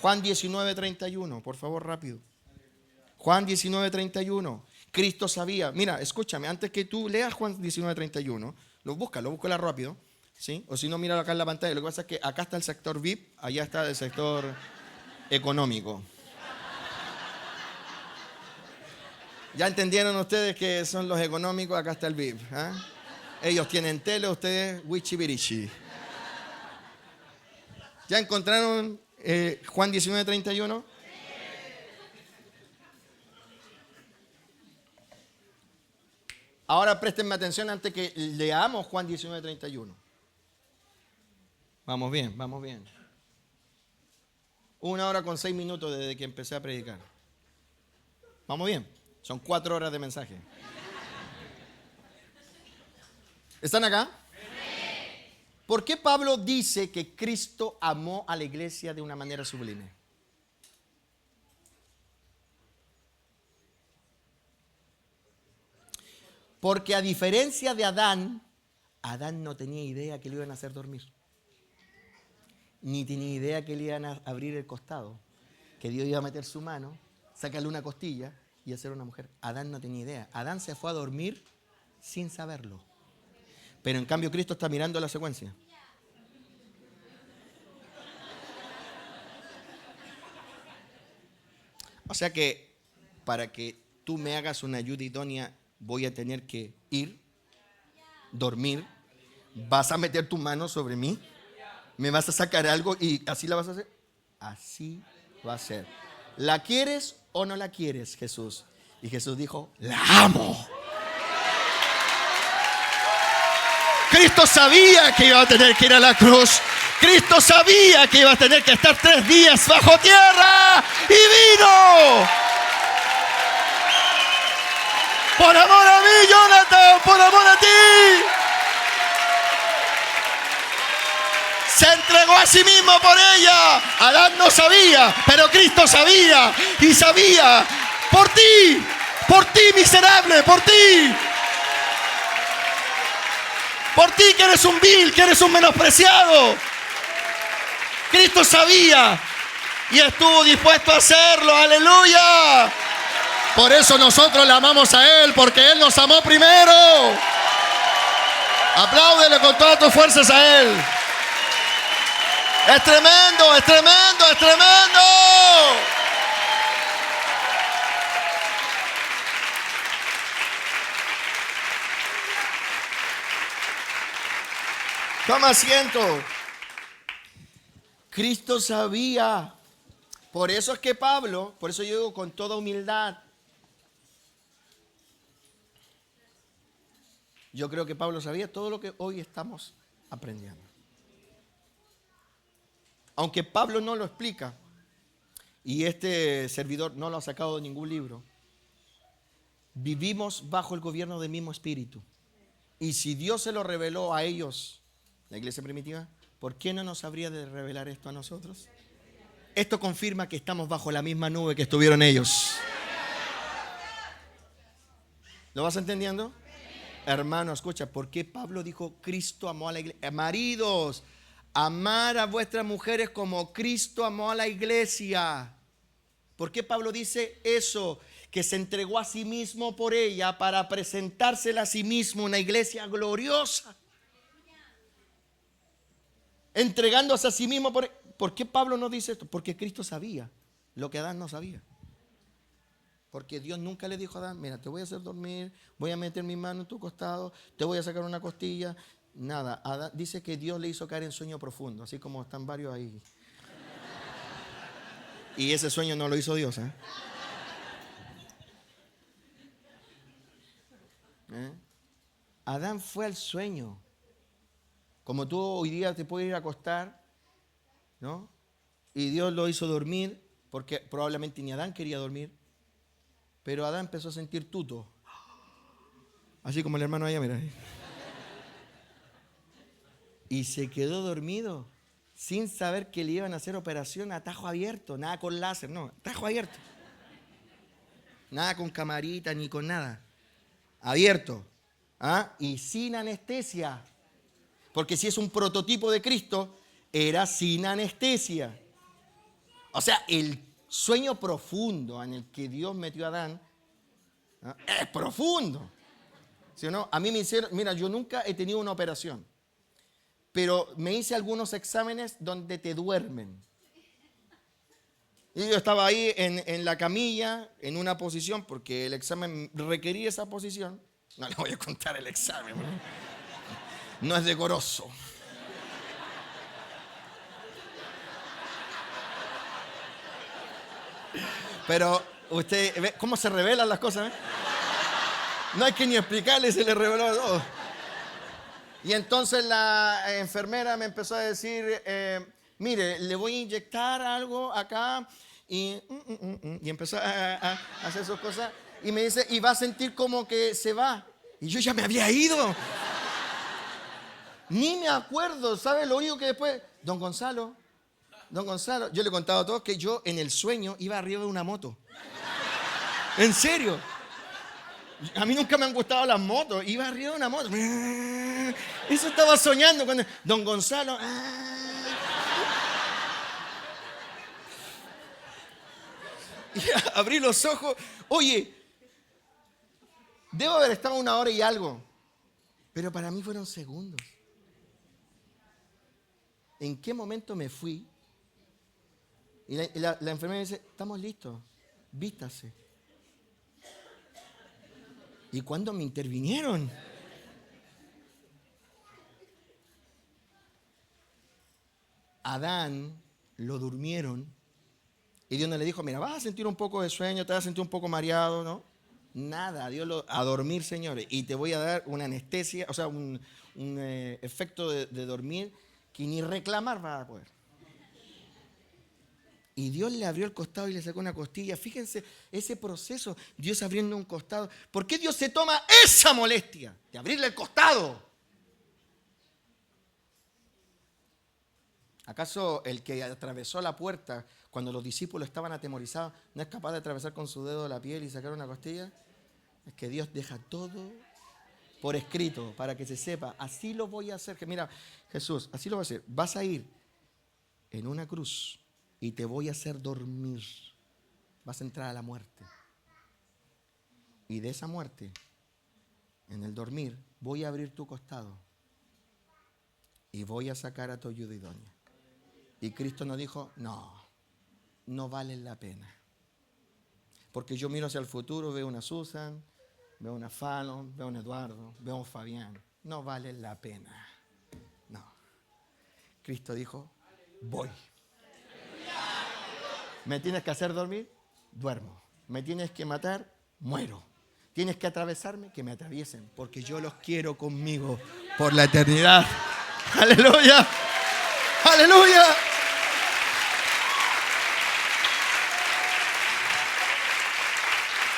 Juan 19:31, por favor, rápido. Juan 19:31. Cristo sabía, mira, escúchame, antes que tú leas Juan 19:31, búscala rápido, ¿sí? O si no, míralo acá en la pantalla. Lo que pasa es que acá está el sector VIP, allá está el sector económico. Ya entendieron ustedes que son los económicos, acá está el VIP. ¿Eh? Ellos tienen tele, ustedes wichibirichi. ¿Ya encontraron Juan 19:31? Ahora préstenme atención antes que leamos Juan 19:31. Vamos bien, vamos bien. 1 hora con 6 minutos desde que empecé a predicar. Vamos bien. Son 4 horas de mensaje. ¿Están acá? ¿Por qué Pablo dice que Cristo amó a la iglesia de una manera sublime? Porque a diferencia de Adán, Adán no tenía idea que le iban a hacer dormir. Ni tenía idea que le iban a abrir el costado. Que Dios iba a meter su mano, sacarle una costilla y hacer una mujer. Adán no tenía idea. Adán se fue a dormir sin saberlo. Pero en cambio Cristo está mirando la secuencia. O sea que para que tú me hagas una ayuda idónea, voy a tener que ir, dormir, vas a meter tu mano sobre mí, me vas a sacar algo y así la vas a hacer. Así va a ser. ¿La quieres o no la quieres, Jesús? Y Jesús dijo, la amo. Cristo sabía que iba a tener que ir a la cruz. Cristo sabía que iba a tener que estar 3 días bajo tierra y vino. Por amor a mí, Jonathan, por amor a ti. Se entregó a sí mismo por ella. Adán no sabía, pero Cristo sabía. Y sabía por ti miserable, por ti. Por ti que eres un vil, que eres un menospreciado. Cristo sabía y estuvo dispuesto a hacerlo. Aleluya. Por eso nosotros le amamos a Él, porque Él nos amó primero. Apláudele con todas tus fuerzas a Él. Es tremendo, es tremendo, es tremendo. Toma asiento. Cristo sabía. Por eso es que Pablo, por eso yo digo con toda humildad, yo creo que Pablo sabía todo lo que hoy estamos aprendiendo. Aunque Pablo no lo explica, y este servidor no lo ha sacado de ningún libro, vivimos bajo el gobierno del mismo Espíritu. Y si Dios se lo reveló a ellos, la iglesia primitiva, ¿por qué no nos habría de revelar esto a nosotros? Esto confirma que estamos bajo la misma nube que estuvieron ellos. ¿Lo vas entendiendo? Hermano, escucha, ¿por qué Pablo dijo Cristo amó a la iglesia? Maridos, amar a vuestras mujeres como Cristo amó a la iglesia. ¿Por qué Pablo dice eso? que se entregó a sí mismo por ella para presentársela a sí mismo una iglesia gloriosa. Entregándose a sí mismo por... ¿Por qué Pablo no dice esto? Porque Cristo sabía lo que Adán no sabía. Porque Dios nunca le dijo a Adán, mira, te voy a hacer dormir, voy a meter mi mano en tu costado, te voy a sacar una costilla. Nada, Adán dice que Dios le hizo caer en sueño profundo, así como están varios ahí. Y ese sueño no lo hizo Dios, ¿eh? Adán fue al sueño. Como tú hoy día te puedes ir a acostar, ¿no? Y Dios lo hizo dormir, porque probablemente ni Adán quería dormir. Pero Adán empezó a sentir tuto. Así como el hermano allá, mira. Y se quedó dormido sin saber que le iban a hacer operación a tajo abierto. Nada con láser, no, tajo abierto. Nada con camarita ni con nada. Abierto. ¿Ah? Y sin anestesia. Porque si es un prototipo de Cristo, era sin anestesia. O sea, el sueño profundo en el que Dios metió a Adán, ¿no? Es profundo. ¿Sí o no? A mí me hicieron, mira, yo nunca he tenido una operación, pero me hice algunos exámenes donde te duermen. Y yo estaba ahí en la camilla, en una posición, porque el examen requería esa posición. No le voy a contar el examen, no es decoroso. Pero usted ve cómo se revelan las cosas, ¿eh? No hay que ni explicarle, se le reveló todo. Y entonces la enfermera me empezó a decir, mire, le voy a inyectar algo acá. Y empezó a hacer sus cosas. Y me dice, y va a sentir como que se va. Y yo ya me había ido. Ni me acuerdo, ¿sabe? Lo único que después, don Gonzalo, yo le he contado a todos que yo en el sueño iba arriba de una moto. ¿En serio? A mí nunca me han gustado las motos. Iba arriba de una moto. Eso estaba soñando cuando don Gonzalo. Y abrí los ojos. Oye, debo haber estado 1 hora y algo. Pero para mí fueron segundos. ¿En qué momento me fui? Y la enfermera dice, estamos listos, vístase. ¿Y cuándo me intervinieron? Adán lo durmieron y Dios no le dijo, mira, vas a sentir un poco de sueño, te vas a sentir un poco mareado, ¿no? Nada, Dios a dormir, señores, y te voy a dar una anestesia, o sea, un efecto de dormir que ni reclamar vas a poder. Y Dios le abrió el costado y le sacó una costilla. Fíjense ese proceso, Dios abriendo un costado. ¿Por qué Dios se toma esa molestia de abrirle el costado? ¿Acaso el que atravesó la puerta cuando los discípulos estaban atemorizados no es capaz de atravesar con su dedo la piel y sacar una costilla? Es que Dios deja todo por escrito para que se sepa. Así lo voy a hacer. Que mira, Jesús, así lo voy a hacer. Vas a ir en una cruz y te voy a hacer dormir. Vas a entrar a la muerte. Y de esa muerte, en el dormir, voy a abrir tu costado y voy a sacar a tu ayudidonia. Y Cristo nos dijo, no vale la pena. Porque yo miro hacia el futuro, veo una Susan, veo una Fallon, veo un Eduardo, veo un Fabián. No vale la pena. No. Cristo dijo, voy. ¿Me tienes que hacer dormir? Duermo. ¿Me tienes que matar? Muero. ¿Tienes que atravesarme? Que me atraviesen, porque yo los quiero conmigo por la eternidad. ¡Aleluya! ¡Aleluya!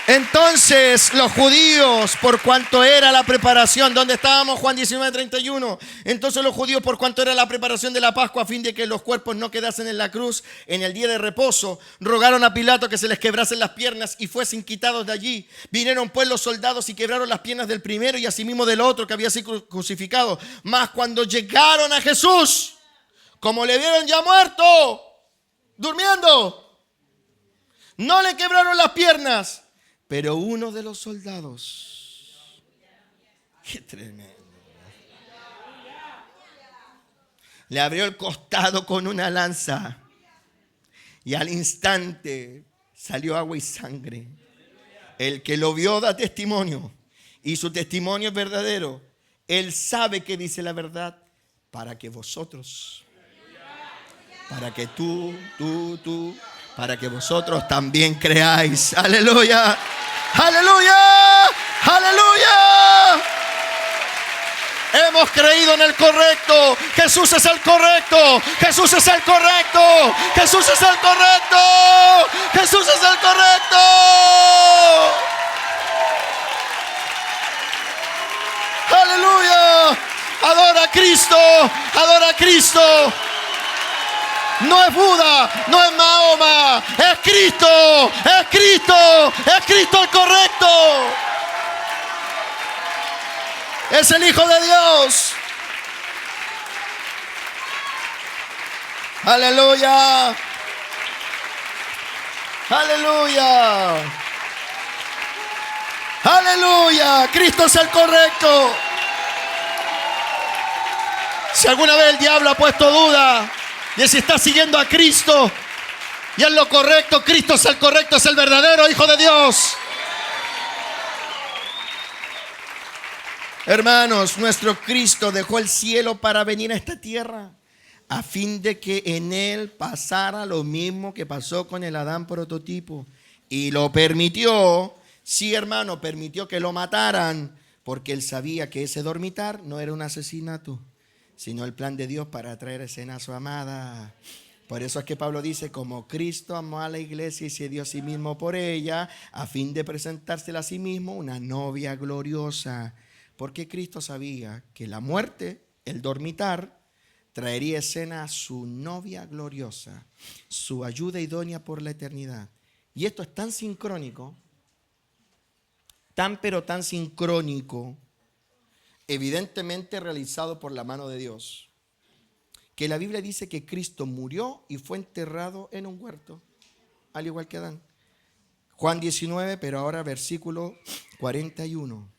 Entonces los judíos, por cuanto era la preparación, ¿dónde estábamos? Juan 19:31. Entonces los judíos, por cuanto era la preparación de la Pascua, a fin de que los cuerpos no quedasen en la cruz en el día de reposo, rogaron a Pilato que se les quebrasen las piernas y fuesen quitados de allí. Vinieron pues los soldados y quebraron las piernas del primero y asimismo del otro que había sido crucificado. Mas cuando llegaron a Jesús, como le vieron ya muerto, durmiendo, no le quebraron las piernas, Pero uno de los soldados, qué tremendo, le abrió el costado con una lanza y al instante salió agua y sangre. El que lo vio da testimonio y su testimonio es verdadero. Él sabe que dice la verdad para que vosotros, para que tú, para que vosotros también creáis. Aleluya, aleluya, aleluya. Hemos creído en el correcto. Jesús es el correcto. Jesús es el correcto. Jesús es el correcto. Jesús es el correcto. Aleluya. Adora a Cristo. Adora a Cristo. No es Buda, no es Mahoma. Es Cristo. Es Cristo. Es Cristo el correcto. Es el Hijo de Dios. Aleluya. Aleluya. Aleluya. Cristo es el correcto. Si alguna vez el diablo ha puesto duda de si está siguiendo a Cristo y es lo correcto, Cristo es el correcto, es el verdadero Hijo de Dios. Hermanos, nuestro Cristo dejó el cielo para venir a esta tierra a fin de que en Él pasara lo mismo que pasó con el Adán prototipo. Y lo permitió, sí hermano, permitió que lo mataran porque Él sabía que ese dormitar no era un asesinato, sino el plan de Dios para traer escena a su amada. Por eso es que Pablo dice, como Cristo amó a la iglesia y se dio a sí mismo por ella, a fin de presentársela a sí mismo una novia gloriosa. Porque Cristo sabía que la muerte, el dormitar, traería escena a su novia gloriosa, su ayuda idónea por la eternidad. Y esto es tan sincrónico, tan pero tan sincrónico, evidentemente realizado por la mano de Dios, que la Biblia dice que Cristo murió y fue enterrado en un huerto, al igual que Adán. Juan 19, pero ahora versículo 41.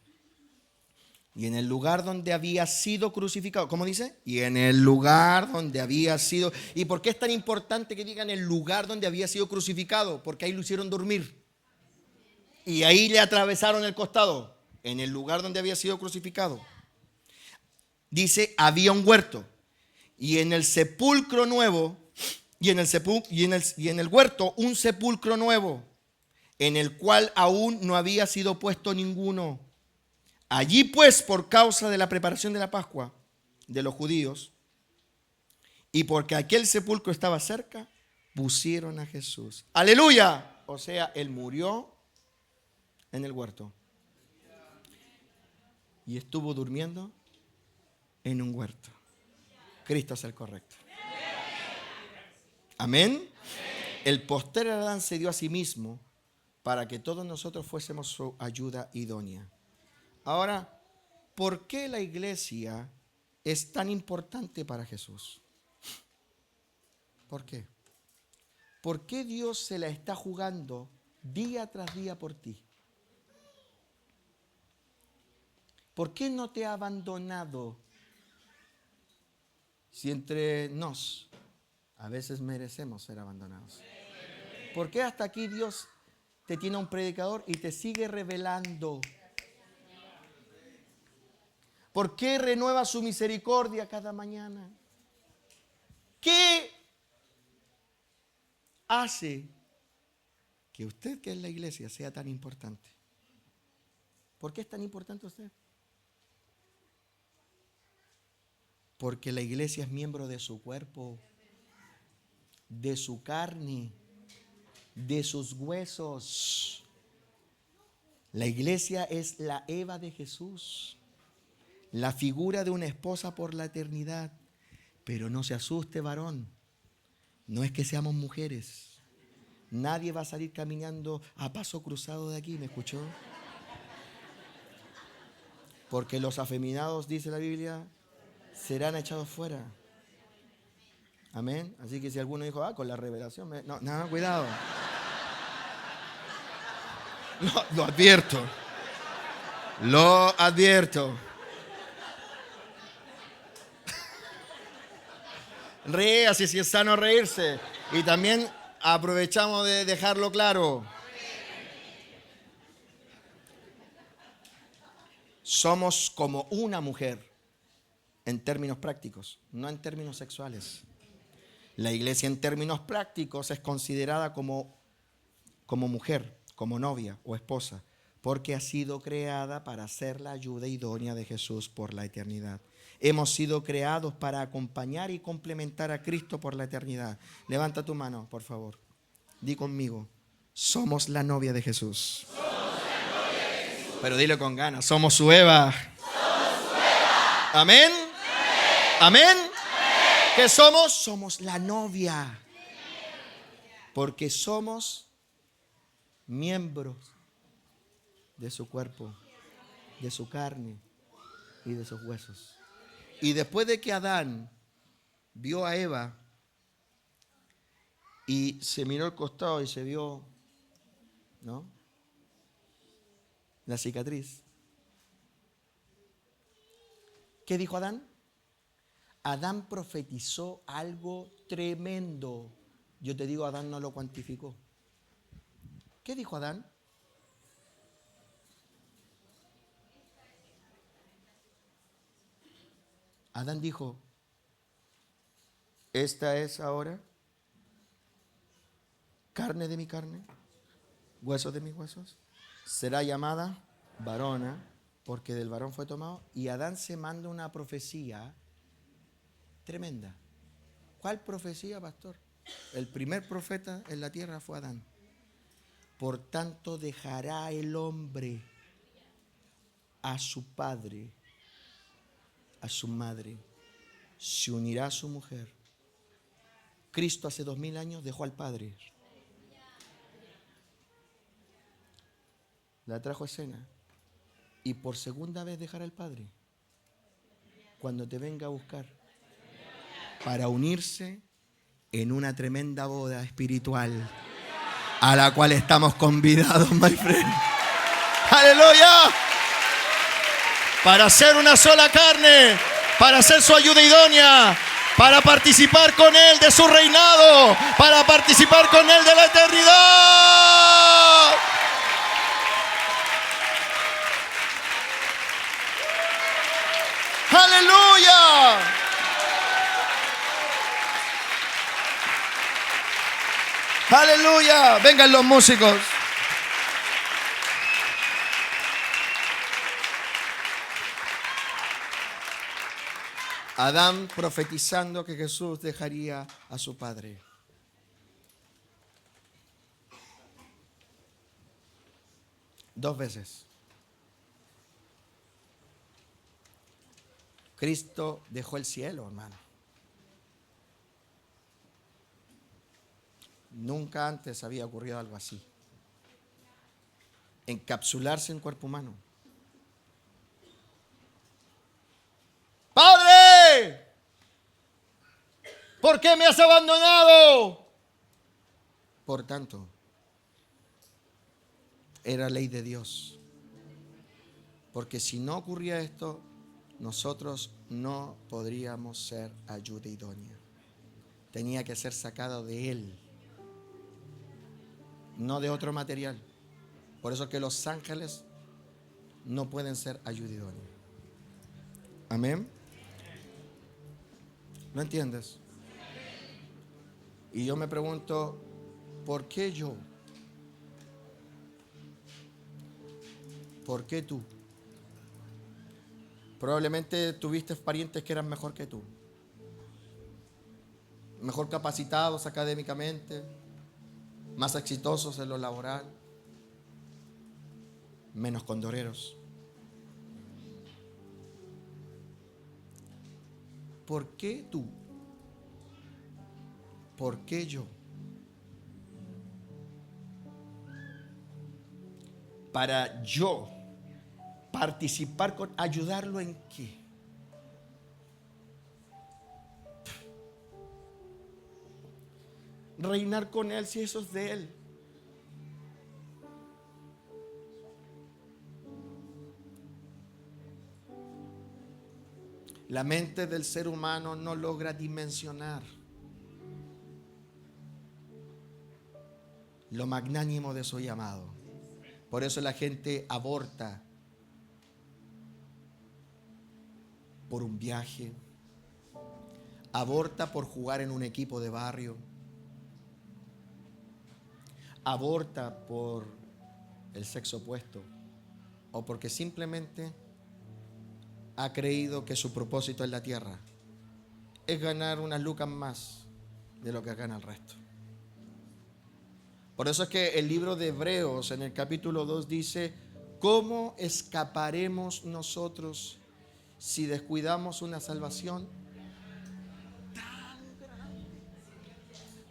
Y en el lugar donde había sido crucificado, ¿cómo dice? Y en el lugar donde había sido. ¿Y por qué es tan importante que digan el lugar donde había sido crucificado? Porque ahí lo hicieron dormir. Y ahí le atravesaron el costado. En el lugar donde había sido crucificado. Dice, había un huerto. Y en el sepulcro nuevo, y en el huerto un sepulcro nuevo, en el cual aún no había sido puesto ninguno. Allí pues, por causa de la preparación de la Pascua de los judíos, y porque aquel sepulcro estaba cerca, pusieron a Jesús. ¡Aleluya! O sea, Él murió en el huerto. Y estuvo durmiendo en un huerto. Cristo es el correcto. Amén. El postrer Adán se dio a sí mismo para que todos nosotros fuésemos su ayuda idónea. Ahora, ¿por qué la iglesia es tan importante para Jesús? ¿Por qué? ¿Por qué Dios se la está jugando día tras día por ti? ¿Por qué no te ha abandonado? Si entre nos a veces merecemos ser abandonados. ¿Por qué hasta aquí Dios te tiene un predicador y te sigue revelando? ¿Por qué renueva su misericordia cada mañana? ¿Qué hace que usted, que es la iglesia, sea tan importante? ¿Por qué es tan importante usted? Porque la iglesia es miembro de su cuerpo, de su carne, de sus huesos. La iglesia es la Eva de Jesús, la figura de una esposa por la eternidad. Pero no se asuste, varón, no es que seamos mujeres. Nadie va a salir caminando a paso cruzado de aquí, ¿me escuchó? Porque los afeminados, dice la Biblia, serán echados fuera. Amén. Así que si alguno dijo, con la revelación, no, cuidado. No, lo advierto. Lo advierto. Ríase si es sano reírse. Y también aprovechamos de dejarlo claro. Somos como una mujer en términos prácticos, no en términos sexuales. La iglesia en términos prácticos es considerada como mujer, como novia o esposa, porque ha sido creada para ser la ayuda idónea de Jesús por la eternidad. Hemos sido creados para acompañar y complementar a Cristo por la eternidad. Levanta tu mano, por favor. Di conmigo, somos la novia de Jesús. Pero dile con ganas, somos su Eva. Amén. Amén. ¿Qué somos? Somos la novia. Porque somos miembros de su cuerpo, de su carne y de sus huesos. Y después de que Adán vio a Eva y se miró al costado y se vio, ¿no?, la cicatriz. ¿Qué dijo Adán? Adán profetizó algo tremendo. Yo te digo, Adán no lo cuantificó. ¿Qué dijo Adán? Adán dijo, esta es ahora carne de mi carne, huesos de mis huesos. Será llamada varona, porque del varón fue tomado. Y Adán se manda una profecía tremenda. ¿Cuál profecía, pastor? El primer profeta en la tierra fue Adán. Por tanto, dejará el hombre a su padre, a su madre, se unirá a su mujer. Cristo hace 2000 años dejó al Padre. La trajo a escena. Y por segunda vez dejará al Padre cuando te venga a buscar para unirse en una tremenda boda espiritual a la cual estamos convidados, my friend. ¡Aleluya! Para ser una sola carne, para ser su ayuda idónea, para participar con Él de su reinado, para participar con Él de la eternidad. ¡Aleluya! ¡Aleluya! Vengan los músicos. Adán profetizando que Jesús dejaría a su padre. Dos veces. Cristo dejó el cielo, hermano. Nunca antes había ocurrido algo así. Encapsularse en cuerpo humano. ¡Padre! ¿Por qué me has abandonado? Por tanto, era ley de Dios. Porque si no ocurría esto, nosotros no podríamos ser ayuda idónea. Tenía que ser sacado de Él, no de otro material. Por eso es que los ángeles no pueden ser ayuda idónea. Amén. ¿No entiendes? Y yo me pregunto, ¿por qué yo? ¿Por qué tú? Probablemente tuviste parientes que eran mejor que tú, mejor capacitados académicamente, más exitosos en lo laboral, menos condoreros. ¿Por qué tú? ¿Por qué yo? Para yo participar con, ayudarlo en qué? Reinar con Él si eso es de Él. la mente del ser humano no logra dimensionar lo magnánimo de su llamado. Por eso la gente aborta por un viaje, aborta por jugar en un equipo de barrio, aborta por el sexo opuesto o porque simplemente ha creído que su propósito en la tierra es ganar unas lucas más de lo que gana el resto. Por eso es que el libro de Hebreos en el capítulo 2 dice: ¿cómo escaparemos nosotros si descuidamos una salvación tan grande?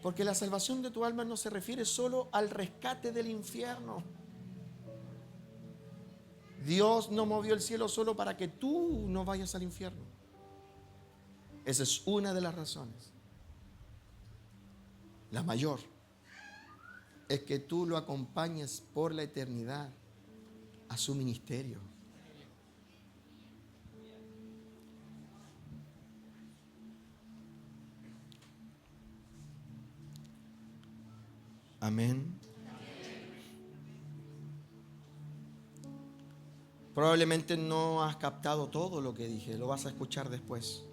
Porque la salvación de tu alma no se refiere solo al rescate del infierno. Dios no movió el cielo solo para que tú no vayas al infierno. Esa es una de las razones. La mayor es que tú lo acompañes por la eternidad a su ministerio. Amén. Probablemente no has captado todo lo que dije, lo vas a escuchar después.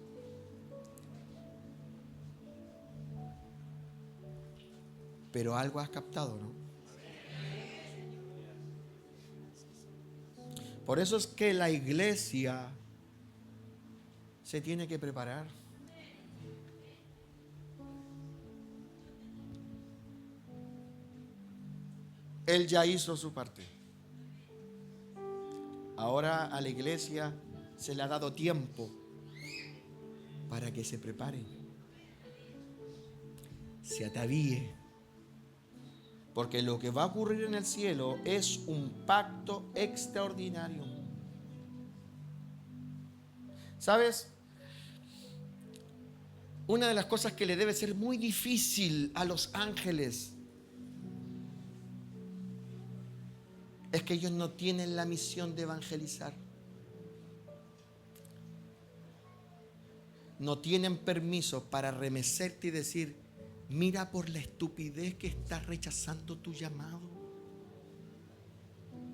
Pero algo has captado, ¿no? Por eso es que la iglesia se tiene que preparar. Él ya hizo su parte. Ahora a la iglesia se le ha dado tiempo para que se prepare, se atavíe, porque lo que va a ocurrir en el cielo es un pacto extraordinario. ¿Sabes? Una de las cosas que le debe ser muy difícil a los ángeles es que ellos no tienen la misión de evangelizar. No tienen permiso para remecerte y decir: mira por la estupidez que estás rechazando tu llamado.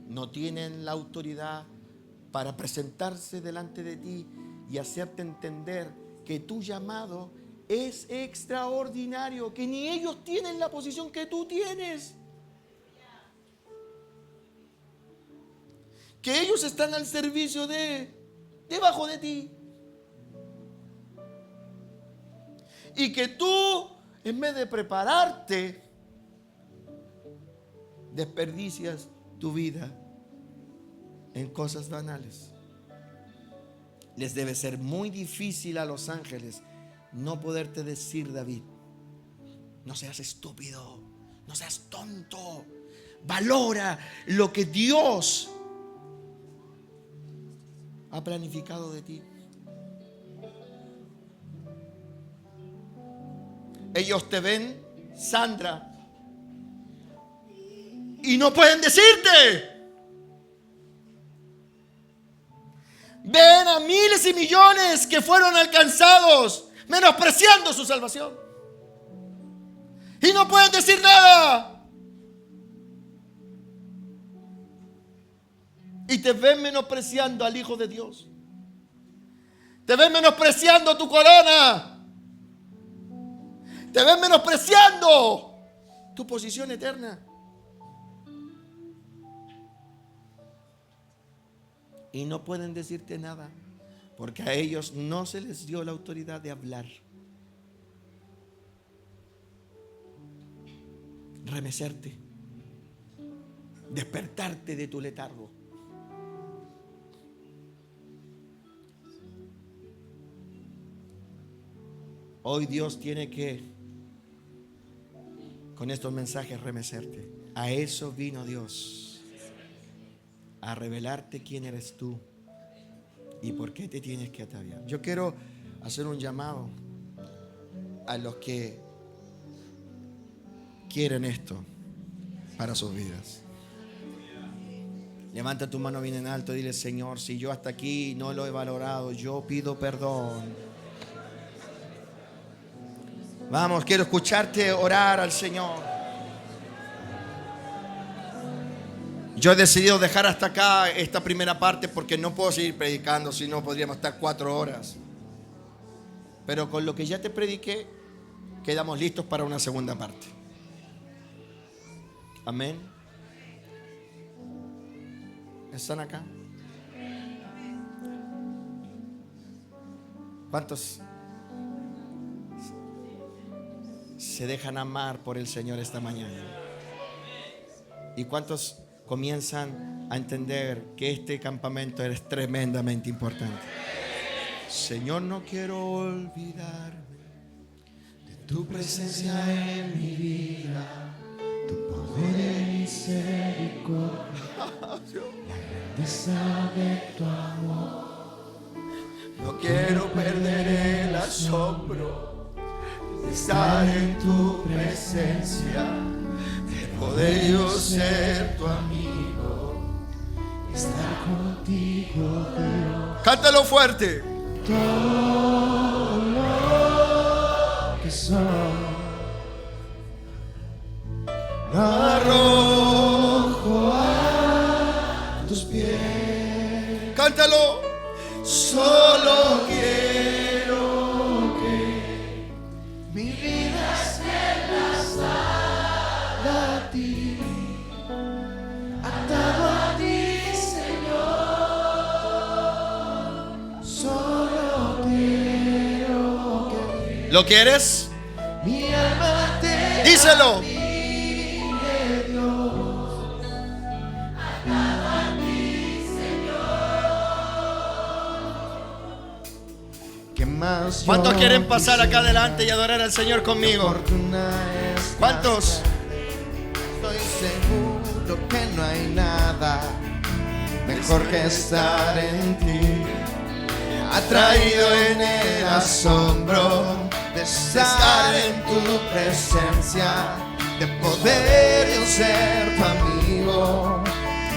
No tienen la autoridad para presentarse delante de ti y hacerte entender que tu llamado es extraordinario, que ni ellos tienen la posición que tú tienes. Que ellos están al servicio debajo de ti. Y que tú, en vez de prepararte, desperdicias tu vida en cosas banales. Les debe ser muy difícil a los ángeles no poderte decir: David, no seas estúpido, no seas tonto, valora lo que Dios ha planificado de ti. Ellos te ven, Sandra, y no pueden decirte. Ven a miles y millones que fueron alcanzados menospreciando su salvación y no pueden decir nada. Y te ven menospreciando al Hijo de Dios. Te ven menospreciando tu corona. Te ven menospreciando tu posición eterna. Y no pueden decirte nada, porque a ellos no se les dio la autoridad de hablar. Remecerte, despertarte de tu letargo. Hoy Dios tiene que, con estos mensajes, remecerte. A eso vino Dios, a revelarte quién eres tú y por qué te tienes que ataviar. Yo quiero hacer un llamado a los que quieren esto para sus vidas. Levanta tu mano bien en alto y dile: Señor, si yo hasta aquí no lo he valorado, yo pido perdón. Vamos, quiero escucharte orar al Señor. Yo he decidido dejar hasta acá esta primera parte porque no puedo seguir predicando, si no podríamos estar 4 horas. Pero con lo que ya te prediqué, quedamos listos para una segunda parte. Amén. ¿Están acá? ¿Cuántos se dejan amar por el Señor esta mañana? ¿Y cuántos comienzan a entender que este campamento es tremendamente importante? Señor, no quiero olvidarme de tu presencia en mi vida, tu poder y misericordia, la grandeza de tu amor. No quiero perder el asombro de estar en tu presencia, de poder yo ser tu amigo, estar contigo, Dios. Cántalo fuerte. Todo lo que soy lo arrojo a tus pies. Cántalo. Solo quiero que mi vida sea enlazada a ti, atado a ti, Señor. Solo quiero que ¿lo quieres? Mi alma te díselo. Admire, Dios, atado a ti, Señor. ¿Cuántos quieren pasar acá adelante y adorar al Señor conmigo? ¿Cuántos? Estoy seguro que no hay nada mejor que estar en ti. Me ha traído en el asombro de estar en tu presencia, de poder yo ser tu amigo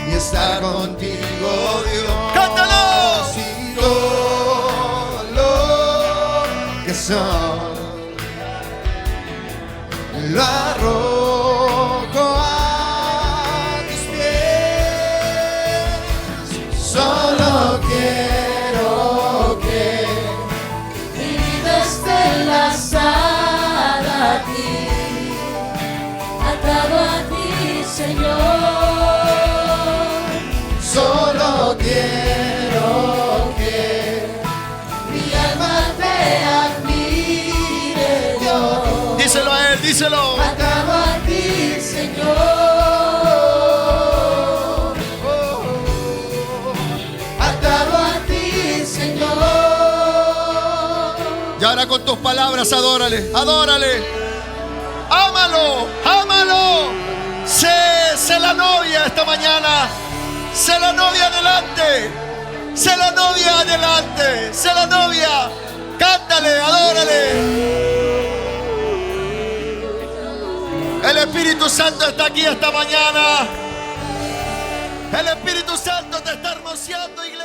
y estar contigo, Dios. ¡Cántalo! Si todo lo que soy lo arrojo a tus pies, solo quiero que mi vida esté enlazada a ti, atado a ti, Señor. Solo quiero que mi alma te admire, Dios. Díselo a él, díselo. Atado a ti, Señor. Atado a ti, Señor. Y ahora con tus palabras adórale, adórale. Ámalo, ámalo. Sé la novia esta mañana. Sé la novia adelante. Sé la novia adelante. Sé la novia. Cántale, adórale. El Espíritu Santo está aquí esta mañana. El Espíritu Santo te está hermoseando, iglesia.